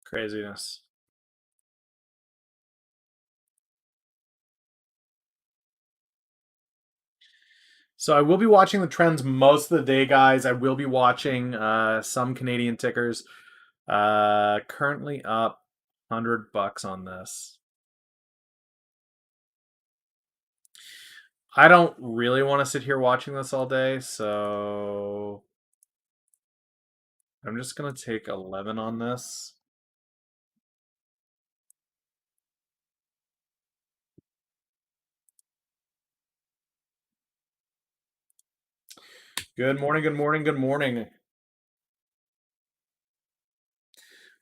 Craziness. So I will be watching the trends most of the day, guys. I will be watching some Canadian tickers. Currently up $100 on this. I don't really want to sit here watching this all day, so I'm just gonna take 11 on this. Good morning, good morning, good morning.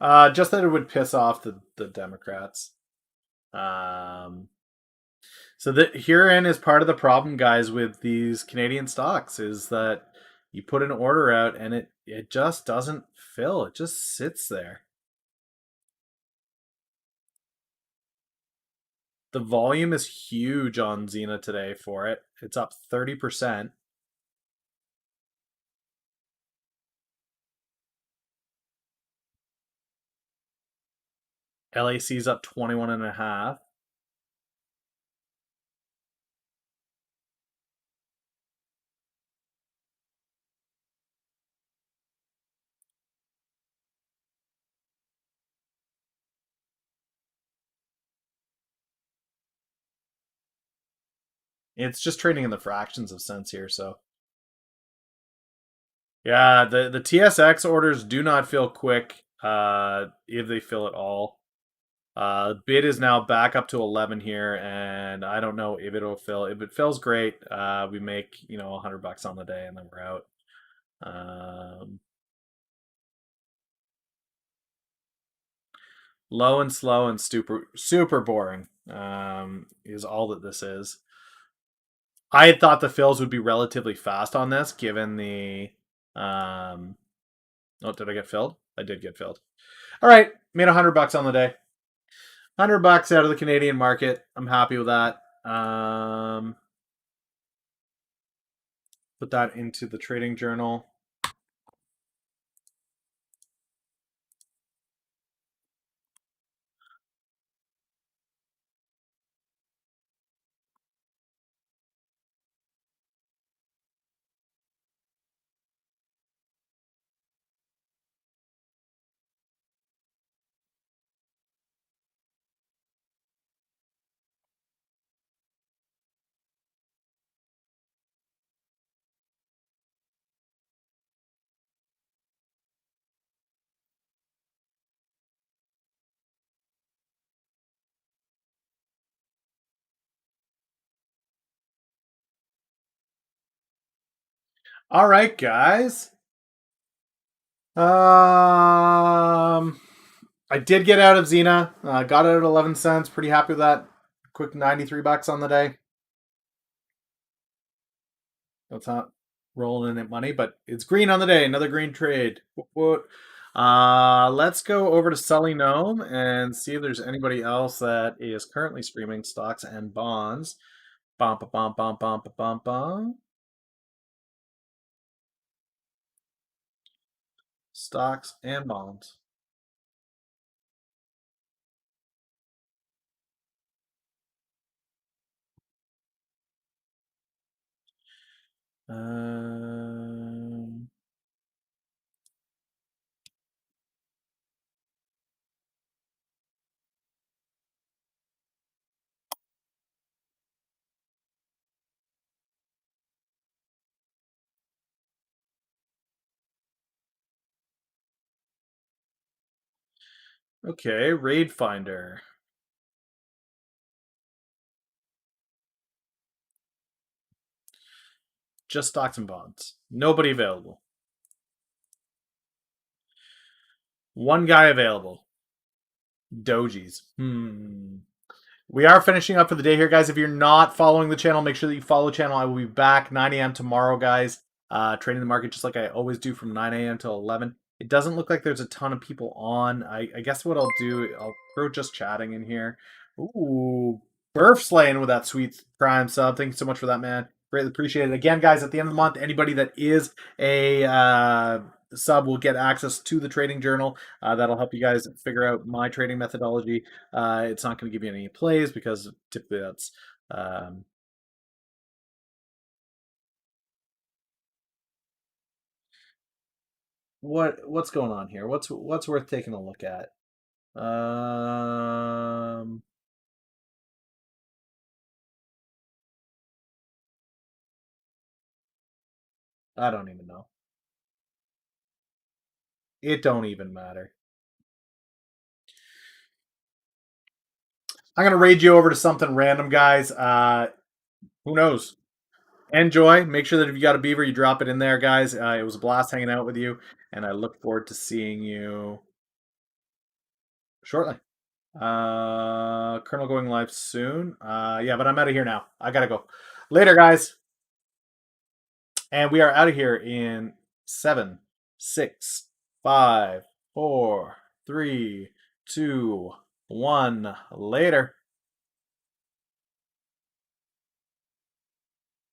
Just that it would piss off the Democrats. Um, so that herein is part of the problem, guys, with these Canadian stocks is that you put an order out and it just doesn't fill. It just sits there. The volume is huge on Xena today for it. It's up 30%. LAC's up 21 and a half. It's just trading in the fractions of cents here, so yeah, the TSX orders do not fill quick, if they fill at all. Bid is now back up to 11 here, and I don't know if it'll fill. If it fills, great. We make $100 on the day, and then we're out. Low and slow and super boring. Is all that this is. I had thought the fills would be relatively fast on this, given the. Oh, did I get filled? I did get filled. All right, made $100 on the day. $100 out of the Canadian market. I'm happy with that. Put that into the trading journal. All right, guys. I did get out of Xena. Got it at 11 cents. Pretty happy with that. Quick 93 bucks on the day. That's not rolling in it money, but it's green on the day. Another green trade. What? Let's go over to Sully Gnome and see if there's anybody else that is currently streaming stocks and bonds. Bum, bum, bum, bum, bum, bum. Stocks and bonds. Um, okay, Raid Finder. Just stocks and bonds. Nobody available. One guy available. Dojis. We are finishing up for the day here, guys. If you're not following the channel, make sure that you follow the channel. I will be back 9 a.m. tomorrow, guys. Trading the market just like I always do from 9 a.m. till 11. It doesn't look like there's a ton of people on. I guess what I'll do, I'll throw just chatting in here. Ooh, Burf slaying with that sweet Prime sub. Thank you so much for that, man. Greatly appreciate it. Again, guys, at the end of the month, anybody that is a sub will get access to the trading journal. That'll help you guys figure out my trading methodology. It's not going to give you any plays because typically that's what's going on here. What's worth taking a look at? Um, I don't even know. It don't even matter. I'm gonna raid you over to something random, guys. Who knows? Enjoy. Make sure that if you got a beaver, you drop it in there, guys. It was a blast hanging out with you, and I look forward to seeing you shortly. Colonel going live soon. Yeah, but I'm out of here now. I gotta go. Later, guys. And we are out of here in 7, 6, 5, 4, 3, 2, 1. Later.